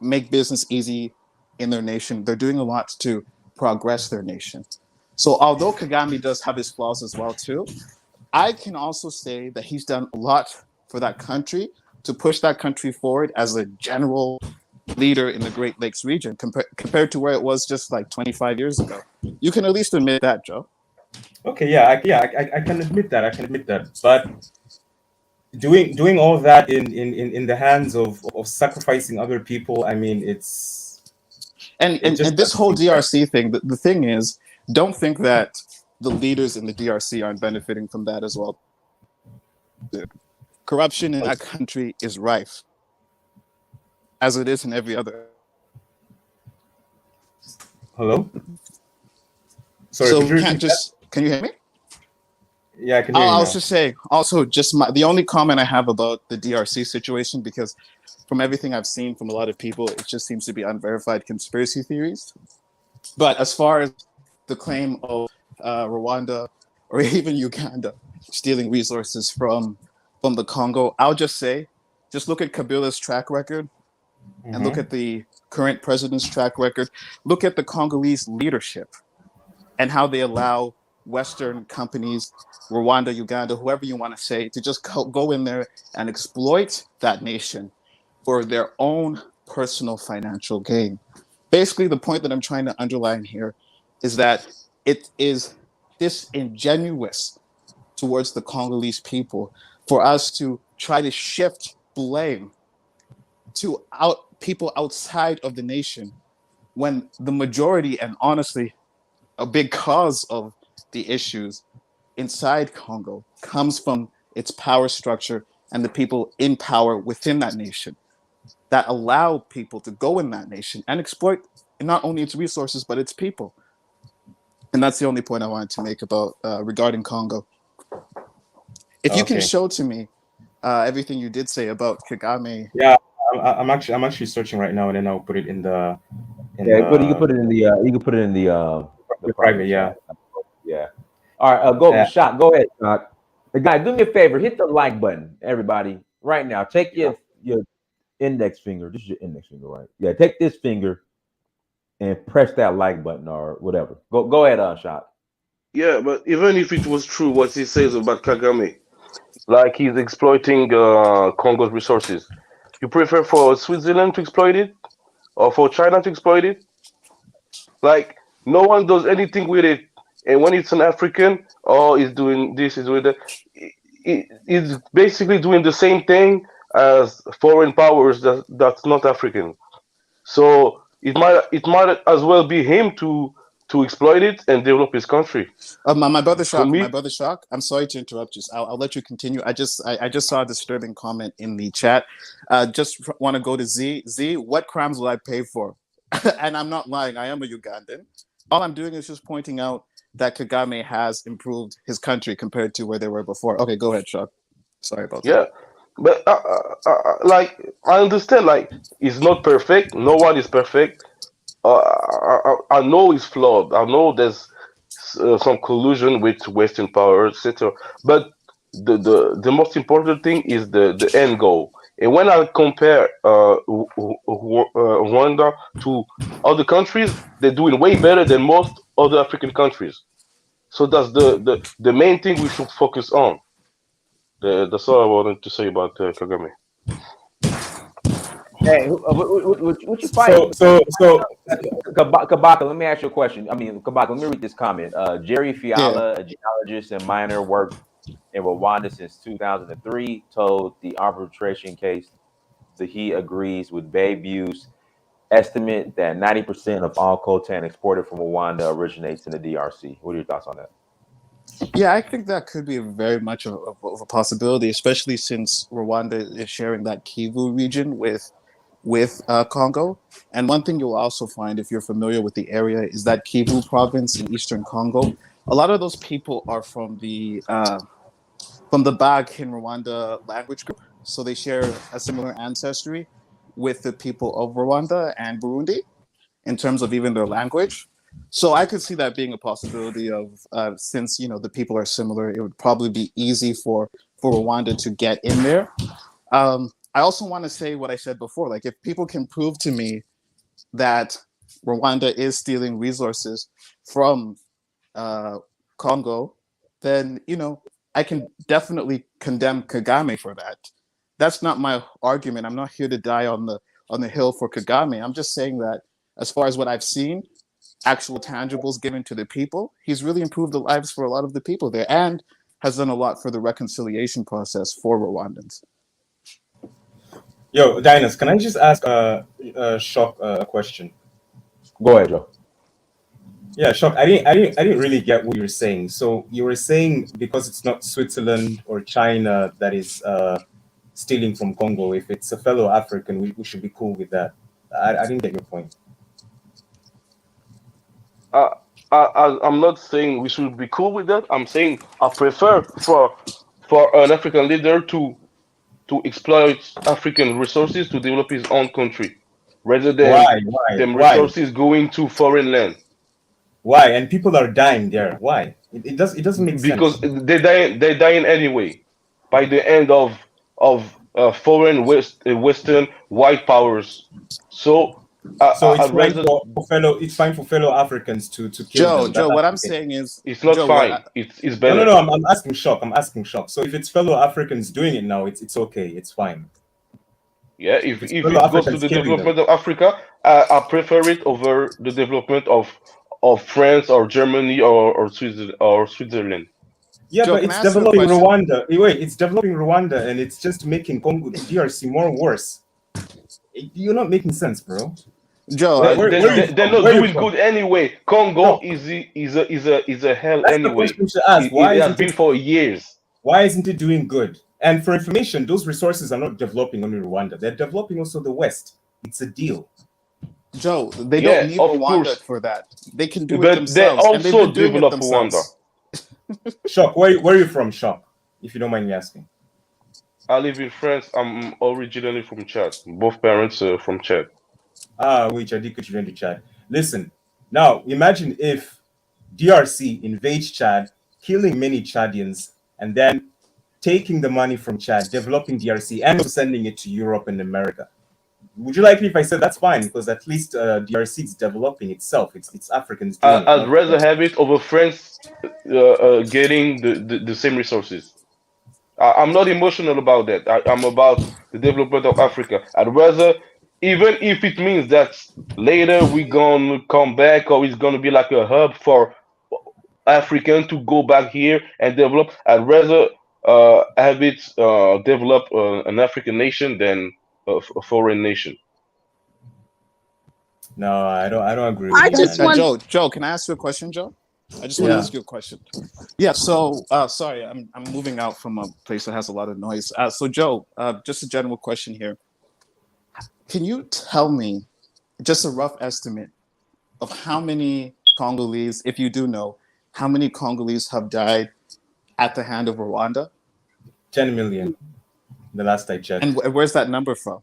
make business easy in their nation. They're doing a lot to progress their nation. So although Kagame does have his flaws as well too, I can also say that he's done a lot for that country to push that country forward as a general leader in the Great Lakes region compared to where it was just like 25 years ago. You can at least admit that, Joe. Okay, yeah, I can admit that. I can admit that. But doing all that in the hands of sacrificing other people, I mean, and this whole DRC thing, the thing is, don't think that the leaders in the DRC aren't benefiting from that as well. Corruption in that country is rife, as it is in every other. Hello? Sorry, so we can't just, can you hear me? Yeah, I can hear you I now. was just saying, also, the only comment I have about the DRC situation, because from everything I've seen from a lot of people, it just seems to be unverified conspiracy theories. But as far as the claim of Rwanda or even Uganda stealing resources from the Congo, I'll just say, just look at Kabila's track record and look at the current president's track record. Look at the Congolese leadership and how they allow Western companies, Rwanda, Uganda, whoever you want to say, to just go in there and exploit that nation for their own personal financial gain. Basically, the point that I'm trying to underline here is that it is disingenuous towards the Congolese people for us to try to shift blame to people outside of the nation when the majority, and honestly, a big cause of the issues inside Congo comes from its power structure and the people in power within that nation that allow people to go in that nation and exploit not only its resources, but its people. And that's the only point I wanted to make about regarding Congo. If you can show to me everything you did say about Kagame. Yeah, I'm actually searching right now, and then I'll put it in the. But you can put it in the. You can put it in the private. Yeah. Yeah. All right. Shot. Go ahead, Shot. Guys, do me a favor. Hit the like button, everybody, right now. Take your index finger. This is your index finger, right? Yeah. Take this finger and press that like button or whatever. Go ahead, Shot. Yeah, but even if it was true what he says about Kagame, like he's exploiting Congo's resources, you prefer for Switzerland to exploit it or for China to exploit it? Like no one does anything with it, and when it's an African, he's doing this, he's doing that. It's basically doing the same thing as foreign powers that's not African. So it might as well be him to exploit it and develop his country. My brother Shock. I'm sorry to interrupt you. I'll let you continue. I just saw a disturbing comment in the chat. Just want to go to Z. Z, what crimes will I pay for? And I'm not lying. I am a Ugandan. All I'm doing is just pointing out that Kagame has improved his country compared to where they were before. Okay, go ahead, Shock. Sorry about that. Yeah, but like I understand, like it's not perfect. No one is perfect. I know it's flawed. I know there's some collusion with Western power, etc. But the most important thing is the end goal. And when I compare Rwanda to other countries, they're doing way better than most other African countries. So that's the main thing we should focus on. That's all I wanted to say about Kagame. Hey, what you fighting? So Kabaka, let me ask you a question. I mean, Kabaka, let me read this comment. Jerry Fiala, a geologist and miner, worked in Rwanda since 2003, told the arbitration case that he agrees with Bayview's estimate that 90% of all coltan exported from Rwanda originates in the DRC. What are your thoughts on that? Yeah, I think that could be very much of a possibility, especially since Rwanda is sharing that Kivu region with Congo. And one thing you'll also find if you're familiar with the area is that Kivu province in eastern Congo. A lot of those people are from the Bag in Rwanda language group, so they share a similar ancestry with the people of Rwanda and Burundi in terms of even their language. So I could see that being a possibility of since the people are similar, it would probably be easy for Rwanda to get in there. I also want to say what I said before, like if people can prove to me that Rwanda is stealing resources from Congo, then I can definitely condemn Kagame for that. That's not my argument. I'm not here to die on the hill for Kagame. I'm just saying that as far as what I've seen, actual tangibles given to the people, he's really improved the lives for a lot of the people there and has done a lot for the reconciliation process for Rwandans. Yo, Dynas, can I just ask Shock a question? Go ahead, Joe. Yeah, Shock. I didn't really get what you were saying. So you were saying because it's not Switzerland or China that is stealing from Congo, if it's a fellow African, we should be cool with that. I didn't get your point. I'm not saying we should be cool with that. I'm saying I prefer for an African leader to exploit African resources to develop his own country, rather than them resources going to foreign land. Why? And people are dying there. Why? It doesn't make sense. Because they're dying anyway. By the end of foreign Western white powers. So it's fine for fellow Africans to kill them. Joe, what I'm saying is it's not fine. It's better. No. I'm asking Shock. So if it's fellow Africans doing it now, it's okay. It's fine. Yeah, if it goes to the development of Africa, I prefer it over the development of France or Germany or Switzerland. Yeah, Joe, but it's developing Rwanda. Wait, it's developing Rwanda, and it's just making Congo DRC more worse. You're not making sense, bro. Joe, they're not doing good anyway. Congo is a hell That's anyway. The question to ask. It has been for years. Why isn't it doing good? And for information, those resources are not developing only Rwanda. They're developing also the West. It's a deal. Joe, they don't need Rwanda for that. They can do it themselves. They also develop Rwanda. Shock, where are you from, Shock? If you don't mind me asking. I live in France. I'm originally from Chad. Both parents are from Chad. Which I did you in the Chad. Listen, now imagine if DRC invades Chad, killing many Chadians, and then taking the money from Chad, developing DRC, and sending it to Europe and America. Would you like me if I said that's fine? Because at least DRC is developing itself. It's Africans doing it. I'd rather have it over France getting the same resources. I'm not emotional about that. I'm about the development of Africa. I'd rather, even if it means that later we're going to come back or it's going to be like a hub for African to go back here and develop, I'd rather have it develop an African nation than a foreign nation. No, I don't agree with that. Joe, can I ask you a question, Joe? I just want to ask you a question. Yeah, so sorry, I'm moving out from a place that has a lot of noise. So Joe, just a general question here. Can you tell me just a rough estimate of how many Congolese, if you do know, how many Congolese have died at the hand of Rwanda? 10 million, the last I checked. And where's that number from?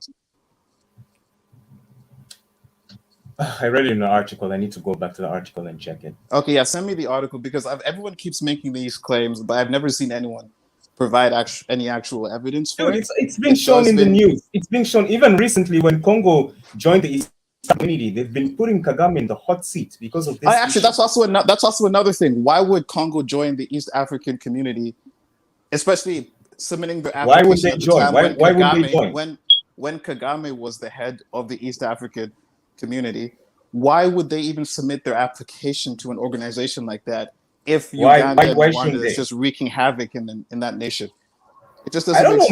I read it in an article. I need to go back to the article and check it. Okay, yeah, send me the article because everyone keeps making these claims, but I've never seen anyone provide any actual evidence for it. It's been shown in the news. It's been shown even recently when Congo joined the East community. They've been putting Kagame in the hot seat because of this. Actually, that's also another thing. Why would Congo join the East African community, especially submitting the application? Why would they join? Why would they join? When Kagame was the head of the East African community, why would they even submit their application to an organization like that if Uganda and Rwanda is just wreaking havoc in that nation? It just doesn't. I don't know.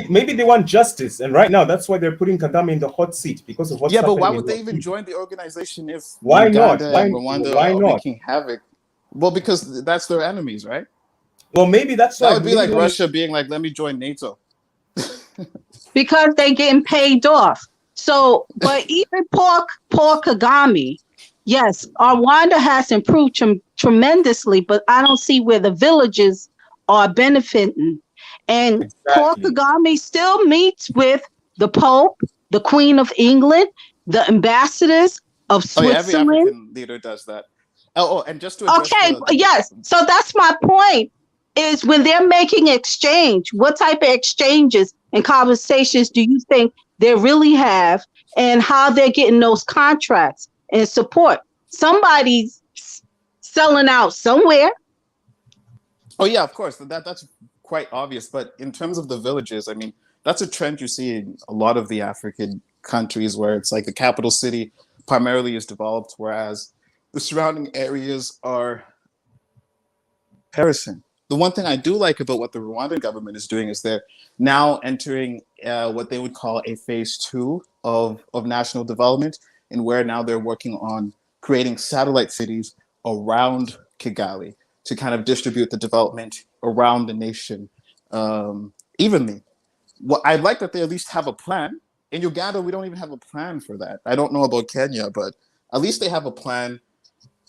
Maybe they want justice, and right now that's why they're putting Kagame in the hot seat because of what's happening. Yeah, but why would they even join the organization if why Uganda not? and Rwanda are wreaking havoc? Well, because that's their enemies, right? Well, maybe that would be like Russia being like, "Let me join NATO," because they're getting paid off. So, but even Paul Kagame, yes, Rwanda has improved tremendously, but I don't see where the villages are benefiting. And Paul Kagame still meets with the Pope, the Queen of England, the ambassadors of Switzerland. Every African leader does that. And just to address yes. So that's my point. Is when they're making exchange, what type of exchanges and conversations do you think they really have, and how they're getting those contracts and support? Somebody's selling out somewhere. Oh yeah, of course. That's quite obvious. But in terms of the villages, I mean, that's a trend you see in a lot of the African countries where it's like the capital city primarily is developed, whereas the surrounding areas are perishing. The one thing I do like about what the Rwandan government is doing is they're now entering what they would call a phase 2 of national development, and where now they're working on creating satellite cities around Kigali to kind of distribute the development around the nation evenly. Well, I like that they at least have a plan. In Uganda, we don't even have a plan for that. I don't know about Kenya, but at least they have a plan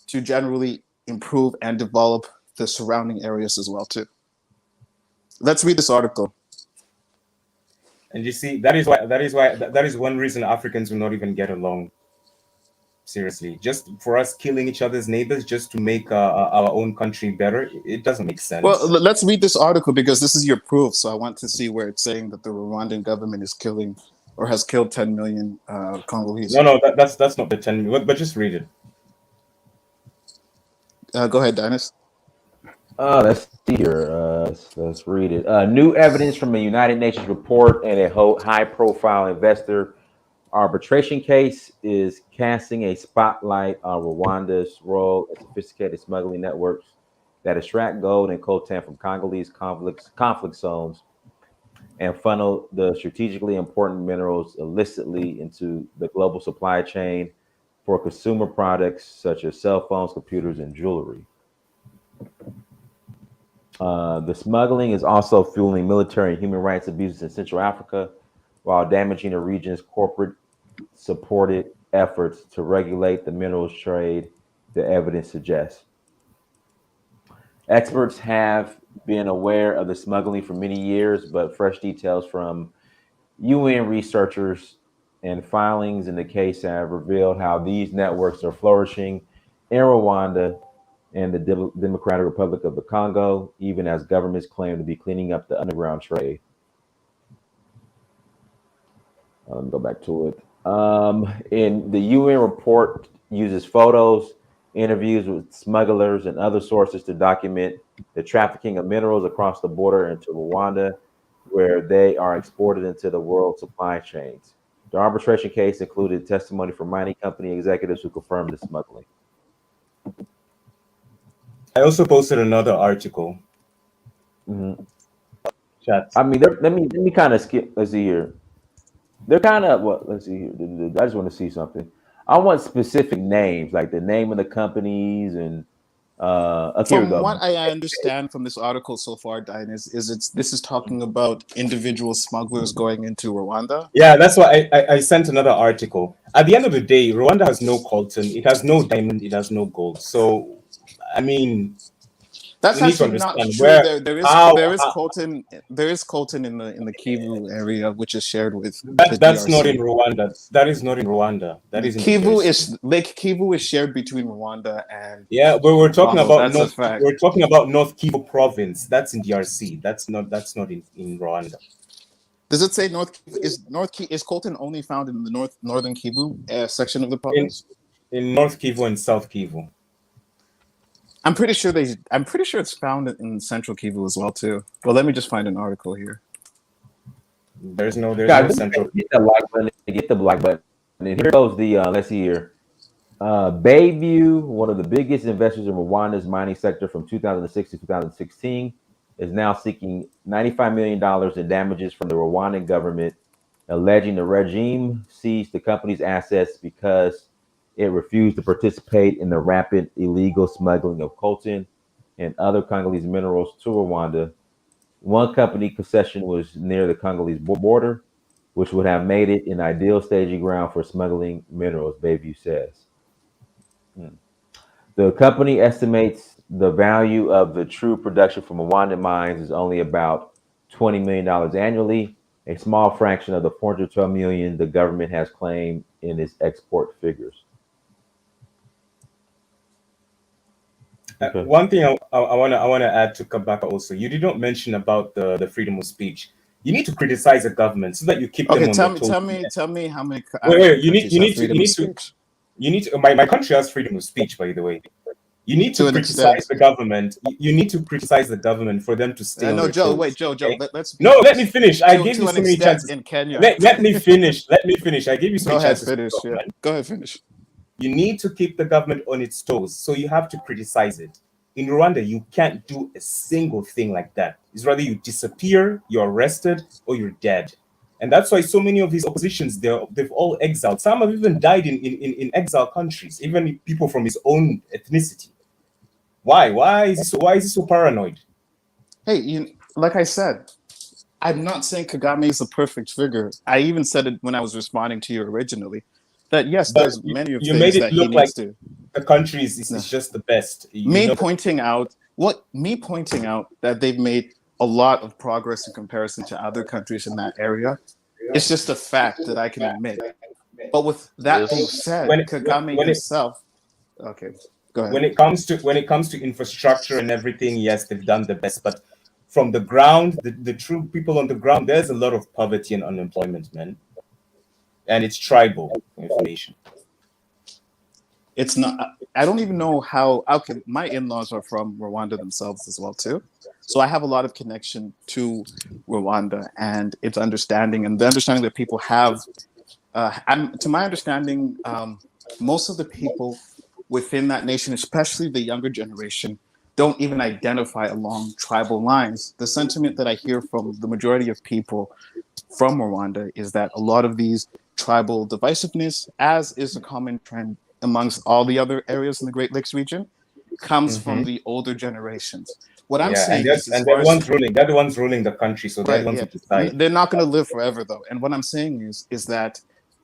to generally improve and develop the surrounding areas as well too. Let's read this article. And you see, that is one reason Africans will not even get along. Seriously, just for us killing each other's neighbors just to make our own country better, it doesn't make sense. Well, let's read this article because this is your proof. So I want to see where it's saying that the Rwandan government is killing or has killed 10 million Congolese. No, that's not the 10 million, but just read it. Go ahead, Dynas. Let's see here. Let's read it. New evidence from a United Nations report and a high-profile investor arbitration case is casting a spotlight on Rwanda's role in sophisticated smuggling networks that extract gold and coltan from Congolese conflict zones and funnel the strategically important minerals illicitly into the global supply chain for consumer products such as cell phones, computers, and jewelry. The smuggling is also fueling military and human rights abuses in Central Africa, while damaging the region's corporate-supported efforts to regulate the minerals trade, the evidence suggests. Experts have been aware of the smuggling for many years, but fresh details from UN researchers and filings in the case have revealed how these networks are flourishing in Rwanda and the Democratic Republic of the Congo, even as governments claim to be cleaning up the underground trade. Let me go back to it. In the UN report uses photos, interviews with smugglers, and other sources to document the trafficking of minerals across the border into Rwanda, where they are exported into the world supply chains. The arbitration case included testimony from mining company executives who confirmed the smuggling. I also posted another article. Mm-hmm. Chat. I mean, let me kind of skip. Let's see here. They're kind of let's see here. I just want to see something. I want specific names, like the name of the companies and. Okay, from what I understand from this article so far, Dynas, this is talking about individual smugglers going into Rwanda. Yeah, that's why I sent another article. At the end of the day, Rwanda has no coltan, it has no diamond, it has no gold. So, I mean, that's actually not true. There is coltan. There is coltan in the Kivu area, which is shared with. That's DRC. Not in Rwanda. That is not in Rwanda. That is in Kivu is Lake Kivu is shared between Rwanda and. Yeah, but we're talking Congo. about North. We're talking about North Kivu province. That's in DRC. That's not in Rwanda. Does it say is coltan only found in the northern Kivu section of the province? In North Kivu and South Kivu. I'm pretty sure it's found in Central Kivu as well too. Well, let me just find an article here. There's no Central. Get the like button. Get the like button. And here goes the let's see here. Bayview, one of the biggest investors in Rwanda's mining sector from 2006 to 2016, is now seeking $95 million in damages from the Rwandan government, alleging the regime seized the company's assets because it refused to participate in the rapid illegal smuggling of coltan and other Congolese minerals to Rwanda. One company concession was near the Congolese border, which would have made it an ideal staging ground for smuggling minerals, Bayview says. The company estimates the value of the true production from Rwandan mines is only about $20 million annually, a small fraction of the $412 million the government has claimed in its export figures. Okay. One thing I want to add to Kabaka also, you did not mention about the freedom of speech. You need to criticize the government so that you keep them on the toes. Tell me how many. Wait, you need to. My country has freedom of speech, by the way. You need to criticize the government. You need to criticize the government for them to stay on No, their Joe, toes. wait, Joe, Okay? let's be No, let honest. me finish. I gave you To an so many extent chances. in Kenya. Let me finish. Let me finish. I gave you so Go many ahead, chances. finish. Yeah. Go ahead, finish. You need to keep the government on its toes. So you have to criticize it. In Rwanda, you can't do a single thing like that. It's rather you disappear, you're arrested, or you're dead. And that's why so many of his oppositions, they've all exiled. Some have even died in exile countries, even people from his own ethnicity. Why? Why is he so paranoid? Hey, like I said, I'm not saying Kagame is the perfect figure. I even said it when I was responding to you originally, that yes, But there's many of you made things it that he look like needs to. the country is just the best. Me pointing out that they've made a lot of progress in comparison to other countries in that area, it's just a fact that I can admit. But with that being said, Kagame himself. Okay, go ahead. When it comes to infrastructure and everything, yes, they've done the best. But from the ground, the true people on the ground, there's a lot of poverty and unemployment, man. And it's tribal information. It's not. I don't even know how. Okay, my in-laws are from Rwanda themselves as well too, so I have a lot of connection to Rwanda and its understanding and the understanding that people have. To my understanding, most of the people within that nation, especially the younger generation, don't even identify along tribal lines. The sentiment that I hear from the majority of people from Rwanda is that a lot of these tribal divisiveness, as is a common trend amongst all the other areas in the Great Lakes region, comes from the older generations. What I'm saying is, they're the ones ruling. They're the ones ruling the country, so they're the ones who decide. they're not going to live forever, though. And what I'm saying is that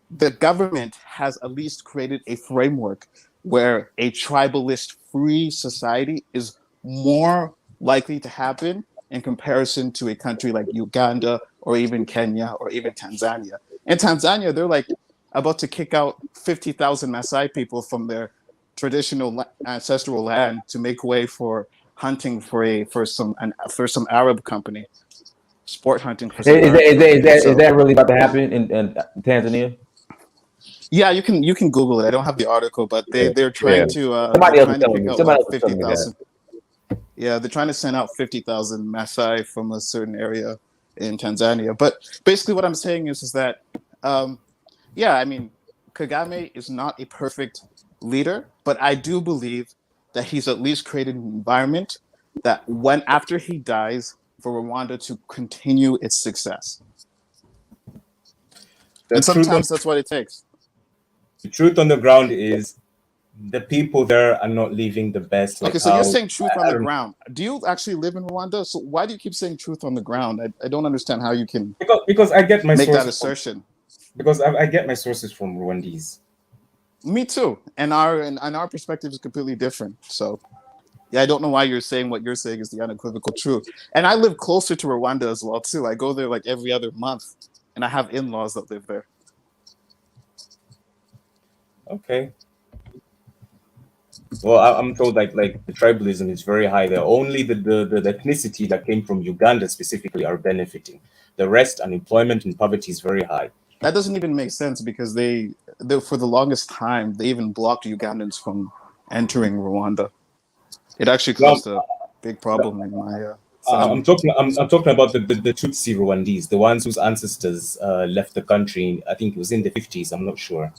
the government has at least created a framework where a tribalist free society is more likely to happen in comparison to a country like Uganda or even Kenya or even Tanzania. In Tanzania, they're like about to kick out 50,000 Maasai people from their traditional ancestral land to make way for hunting for some Arab company, sport hunting for some Arab company. Is that really about to happen in Tanzania? Yeah, you can Google it. I don't have the article, but they're trying to Somebody else to telling kick me. out Somebody like else telling me that. 50,000. Yeah, they're trying to send out 50,000 Maasai from a certain area in Tanzania. But basically, what I'm saying is that, yeah, I mean, Kagame is not a perfect leader, but I do believe that he's at least created an environment that when after he dies, for Rwanda to continue its success. And sometimes that's what it takes. The truth on the ground is the people there are not living the best. Okay, so you're saying truth on the ground. Do you actually live in Rwanda? So why do you keep saying truth on the ground? I don't understand how you can because I get my make that sources assertion. Because I get my sources from Rwandese. Me too, and our perspective is completely different. So yeah, I don't know why you're saying what you're saying is the unequivocal truth. And I live closer to Rwanda as well too. I go there like every other month, and I have in-laws that live there. Okay. Well, I'm told like the tribalism is very high there. Only the ethnicity that came from Uganda specifically are benefiting. The rest, unemployment and poverty is very high. That doesn't even make sense because they for the longest time they even blocked Ugandans from entering Rwanda. It actually caused a big problem in my I'm talking about the Tutsi Rwandese, the ones whose ancestors left the country. I think it was in the 50s. I'm not sure.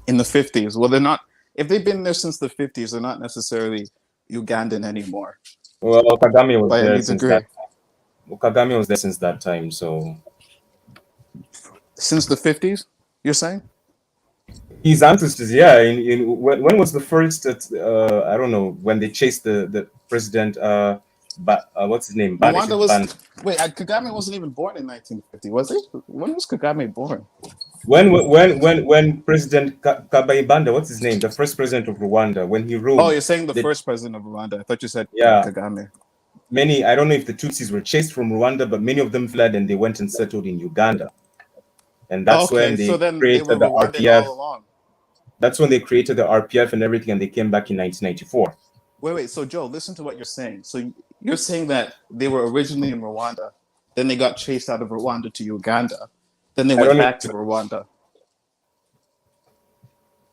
In the 50s. Well, they're not. If they've been there since the 50s, they're not necessarily Ugandan anymore. Well, Kagame was by there any since degree. that. Well, Kagame was there since that time. So since the 50s, you're saying? His ancestors, yeah. When was the first? I don't know when they chased the president. But what's his name? Rwanda was. Wait, Kagame wasn't even born in 1950, was he? When was Kagame born? When President Kayibanda, what's his name? The first president of Rwanda, when he ruled. Oh, you're saying the first president of Rwanda. I thought you said Kagame. Many, I don't know if the Tutsis were chased from Rwanda, but many of them fled and they went and settled in Uganda. And that's when they created the RPF. All along. That's when they created the RPF and everything, and they came back in 1994. Wait. So, Joe, listen to what you're saying. So you're saying that they were originally in Rwanda, then they got chased out of Rwanda to Uganda, then they went back to Rwanda.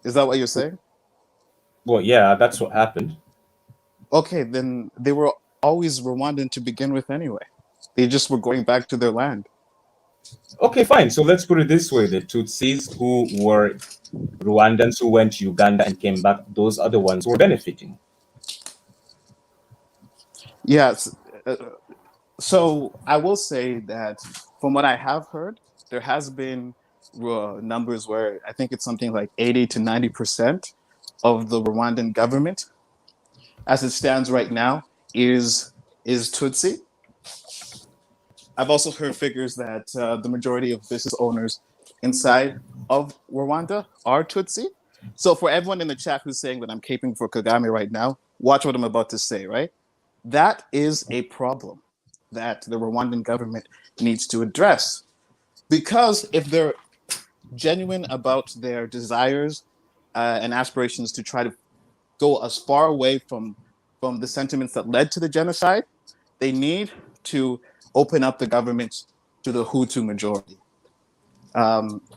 Is that what you're saying? Well, yeah, that's what happened. Okay, then they were always Rwandan to begin with anyway. They just were going back to their land. Okay, fine. So let's put it this way: the Tutsis who were Rwandans who went to Uganda and came back, those are the ones who were benefiting. Yes. So I will say that from what I have heard, there has been numbers where I think it's something like 80 to 90% of the Rwandan government, as it stands right now, is Tutsi. I've also heard figures that the majority of business owners inside of Rwanda are Tutsi. So for everyone in the chat who's saying that I'm caping for Kagame right now, watch what I'm about to say, right? That is a problem that the Rwandan government needs to address. Because if they're genuine about their desires and aspirations to try to go as far away from the sentiments that led to the genocide, they need to open up the government to the Hutu majority.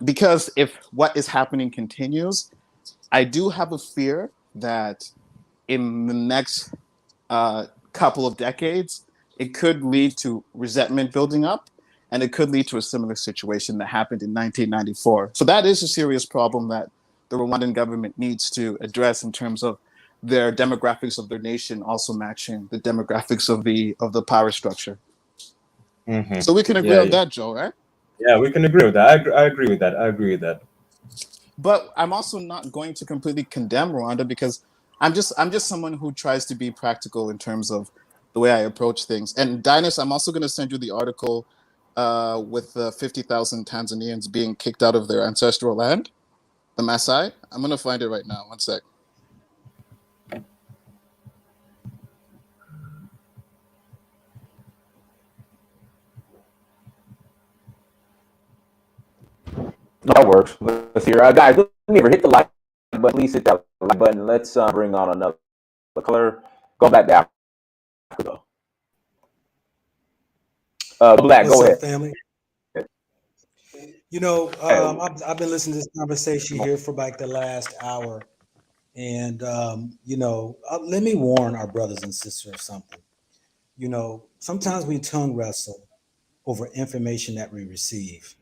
Because if what is happening continues, I do have a fear that in the next couple of decades, it could lead to resentment building up, and it could lead to a similar situation that happened in 1994. So that is a serious problem that the Rwandan government needs to address in terms of their demographics of their nation also matching the demographics of the power structure. Mm-hmm. So we can agree on that, Joe, right? Yeah, we can agree with that. I agree with that. I agree with that. But I'm also not going to completely condemn Rwanda because I'm just someone who tries to be practical in terms of the way I approach things. And Dynast, I'm also going to send you the article with 50,000 Tanzanians being kicked out of their ancestral land, the Maasai. I'm going to find it right now. One sec. That works. Let's hear. Guys, let me hit the like button. Please hit that like button. Let's bring on another color. Go back to Africa. Black, What's go up, ahead. family? You know, I've been listening to this conversation here for like the last hour. And, you know, let me warn our brothers and sisters of something. You know, sometimes we tongue wrestle over information that we receive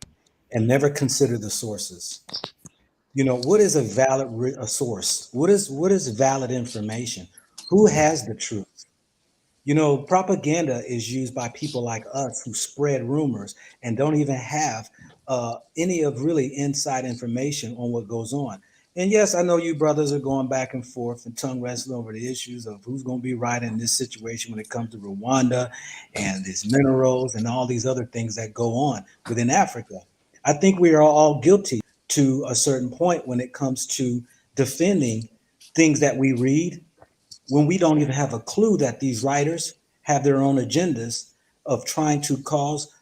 and never consider the sources. You know, what is a valid source? What is valid information? Who has the truth? You know, propaganda is used by people like us who spread rumors and don't even have any of really inside information on what goes on. And yes, I know you brothers are going back and forth and tongue wrestling over the issues of who's going to be right in this situation when it comes to Rwanda and these minerals and all these other things that go on within Africa. I think we are all guilty to a certain point when it comes to defending things that we read when we don't even have a clue that these writers have their own agendas of trying to cause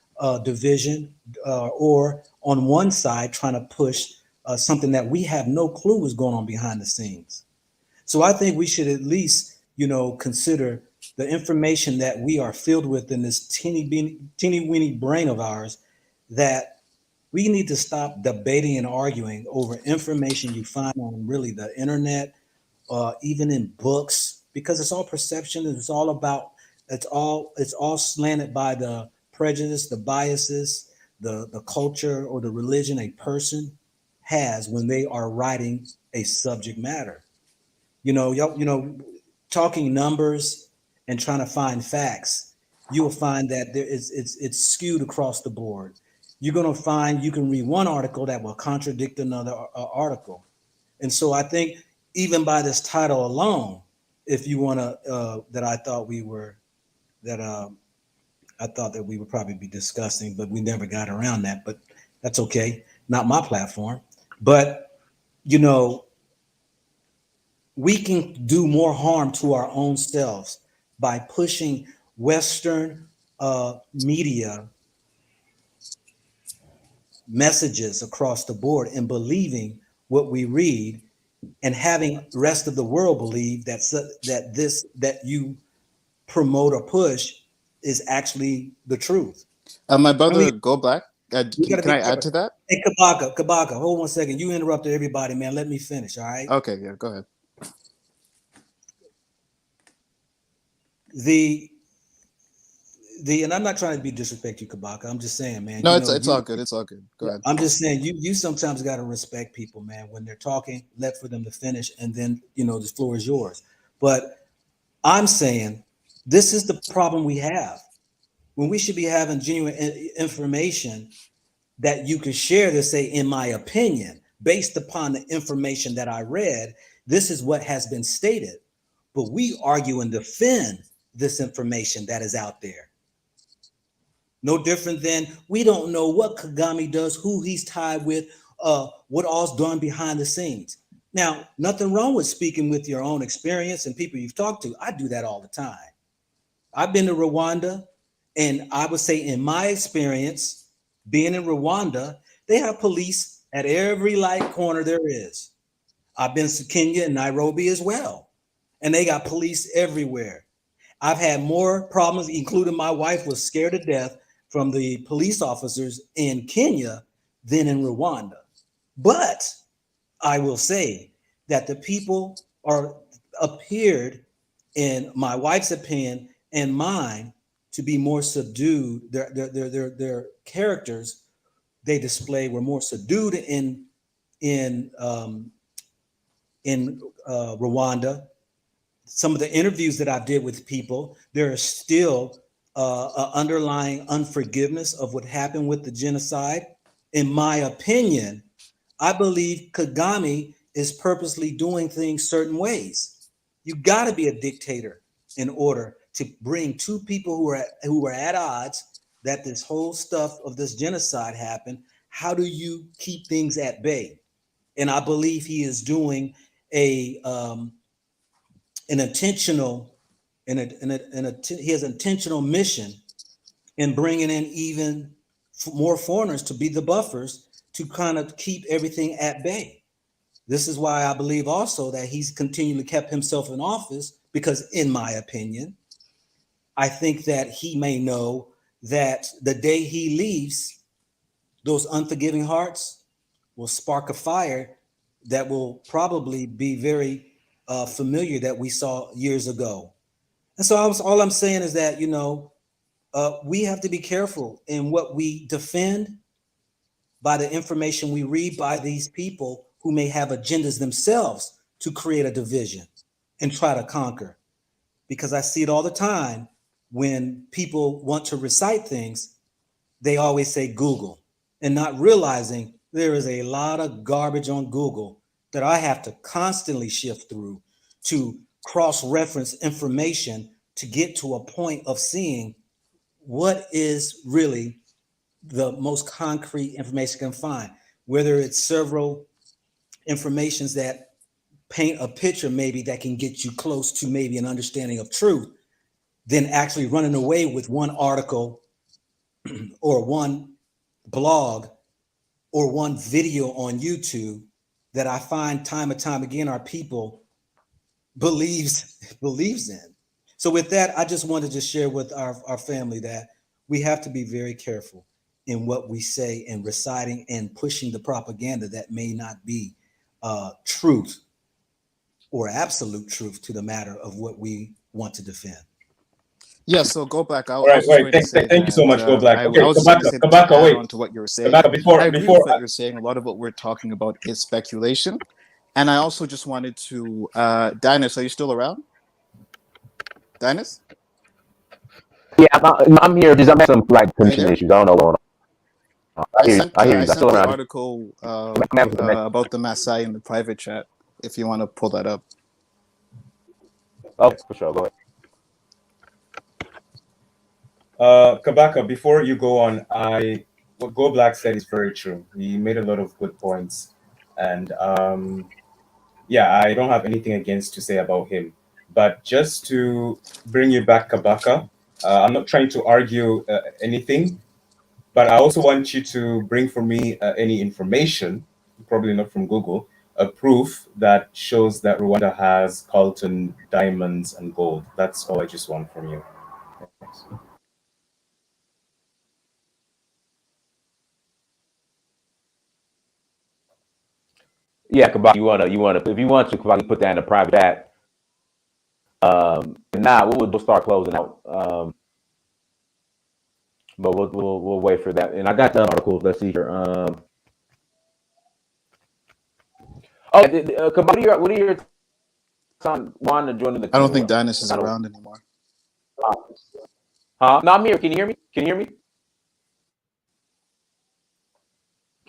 division or on one side trying to push something that we have no clue is going on behind the scenes. So I think we should at least, you know, consider the information that we are filled with in this teeny weeny brain of ours, that we need to stop debating and arguing over information you find on really the internet, even in books, because it's all perception. It's all about, it's all slanted by the prejudice, the biases, the culture or the religion a person has when they are writing a subject matter. You know, talking numbers and trying to find facts, you will find that it's skewed across the board. You're going to find you can read one article that will contradict another article. And so I think even by this title alone, if you want to, that I thought we were, that I thought that we would probably be discussing, but we never got around that. But that's okay, not my platform. But you know, we can do more harm to our own selves by pushing Western media messages across the board and believing what we read, and having the rest of the world believe that you promote or push is actually the truth. My brother, Go Black, You gotta can be I add careful. to that? Hey, Kabaka, hold 1 second. You interrupted everybody, man. Let me finish, all right? Okay, yeah, go ahead. the and I'm not trying to be disrespect you, Kabaka. I'm just saying, man. No, You it's know, it's all good. It's all good. Go ahead. I'm just saying, you sometimes got to respect people, man. When they're talking, let for them to finish, and then the floor is yours. But I'm saying this is the problem we have when we should be having genuine information that you can share to say, in my opinion, based upon the information that I read, this is what has been stated. But we argue and defend this information that is out there. No different than we don't know what Kagame does, who he's tied with, what all's done behind the scenes. Now, nothing wrong with speaking with your own experience and people you've talked to. I do that all the time. I've been to Rwanda, and I would say in my experience, being in Rwanda, they have police at every light corner there is. I've been to Kenya and Nairobi as well, and they got police everywhere. I've had more problems, including my wife was scared to death from the police officers in Kenya than in Rwanda. But I will say that the people appeared, in my wife's opinion and mine, to be more subdued. Their characters they display were more subdued in Rwanda. Some of the interviews that I did with people, there is still underlying unforgiveness of what happened with the genocide. In my opinion, I believe Kagame is purposely doing things certain ways. You got to be a dictator in order to bring two people who are at odds, that this whole stuff of this genocide happened. How do you keep things at bay? And I believe he is doing an intentional, he has an intentional mission in bringing in even more foreigners to be the buffers to kind of keep everything at bay. This is why I believe also that he's continually kept himself in office, because in my opinion, I think that he may know that the day he leaves, those unforgiving hearts will spark a fire that will probably be very familiar that we saw years ago. And so all I'm saying is that, we have to be careful in what we defend by the information we read by these people who may have agendas themselves to create a division and try to conquer. Because I see it all the time when people want to recite things, they always say Google, and not realizing there is a lot of garbage on Google that I have to constantly shift through to cross-reference information to get to a point of seeing what is really the most concrete information you can find, whether it's several informations that paint a picture maybe that can get you close to maybe an understanding of truth, than actually running away with one article or one blog or one video on YouTube that I find time and time again our people believes in. So with that, I just wanted to share with our family that we have to be very careful in what we say and reciting and pushing the propaganda that may not be truth or absolute truth to the matter of what we want to defend. Yeah, so go back. I All right, was just going to say thank you so much, Go Black. I Okay, was just going to say to Kabaka, add wait. on to what you were saying. Kabaka, before I agree with what you're saying. A lot of what we're talking about is speculation. And I also just wanted to, Dinus, are you still around? Dinus? Yeah, I'm here. Just I'm having some connection there? issues. I don't know what's going on. I hear you. I I'm still sent the around. article about the Maasai in the private chat, if you want to pull that up. Oh, for sure. Go ahead. Kabaka, before you go on, what Go Black said is very true. He made a lot of good points, and yeah, I don't have anything against to say about him. But just to bring you back, Kabaka, I'm not trying to argue anything, but I also want you to bring for me any information, probably not from Google, a proof that shows that Rwanda has coltan, diamonds, and gold. That's all I just want from you. Thanks. Yeah, Kabaka, you wanna, if you want to, Kabaka, put that in a private chat. Now we'll start closing out. But we'll wait for that. And I got the articles. Let's see here. Compaore, what are your son wanting to join the I don't think Commonwealth? Dynast is around anymore. Huh? No, I'm here. Can you hear me? Can you hear me?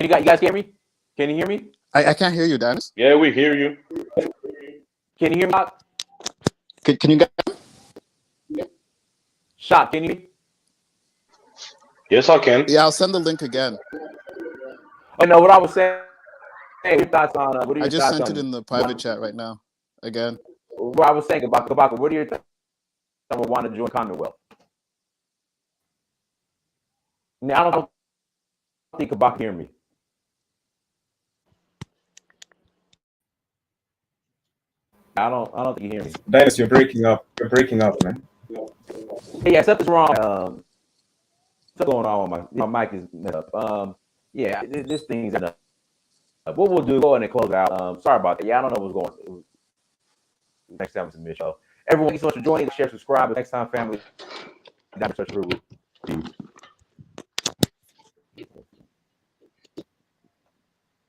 You guys hear me? Can you hear me? I can't hear you, Dynast. Yeah, we hear you. Can you hear me? Can you get? Shot, can you? Yes, I can. Yeah, I'll send the link again. Oh no, what I was saying. Your thoughts on? What are your I just thoughts sent on it in the private chat right now. Again. What I was saying about Kabaka. What are your thoughts on want to join Commonwealth? Now I don't think Kabaka hear me. I don't think you hear me. Dennis, you're breaking up. You're breaking up, man. Hey, yeah, something's wrong. Something's going on with my mic is messed up. Yeah, this thing's in a. What we'll do, go ahead and close out. Sorry about that. Yeah, I don't know what's going on. Next time it's a mid show. Everyone, thank you so much for joining. Share, subscribe. Next time, family.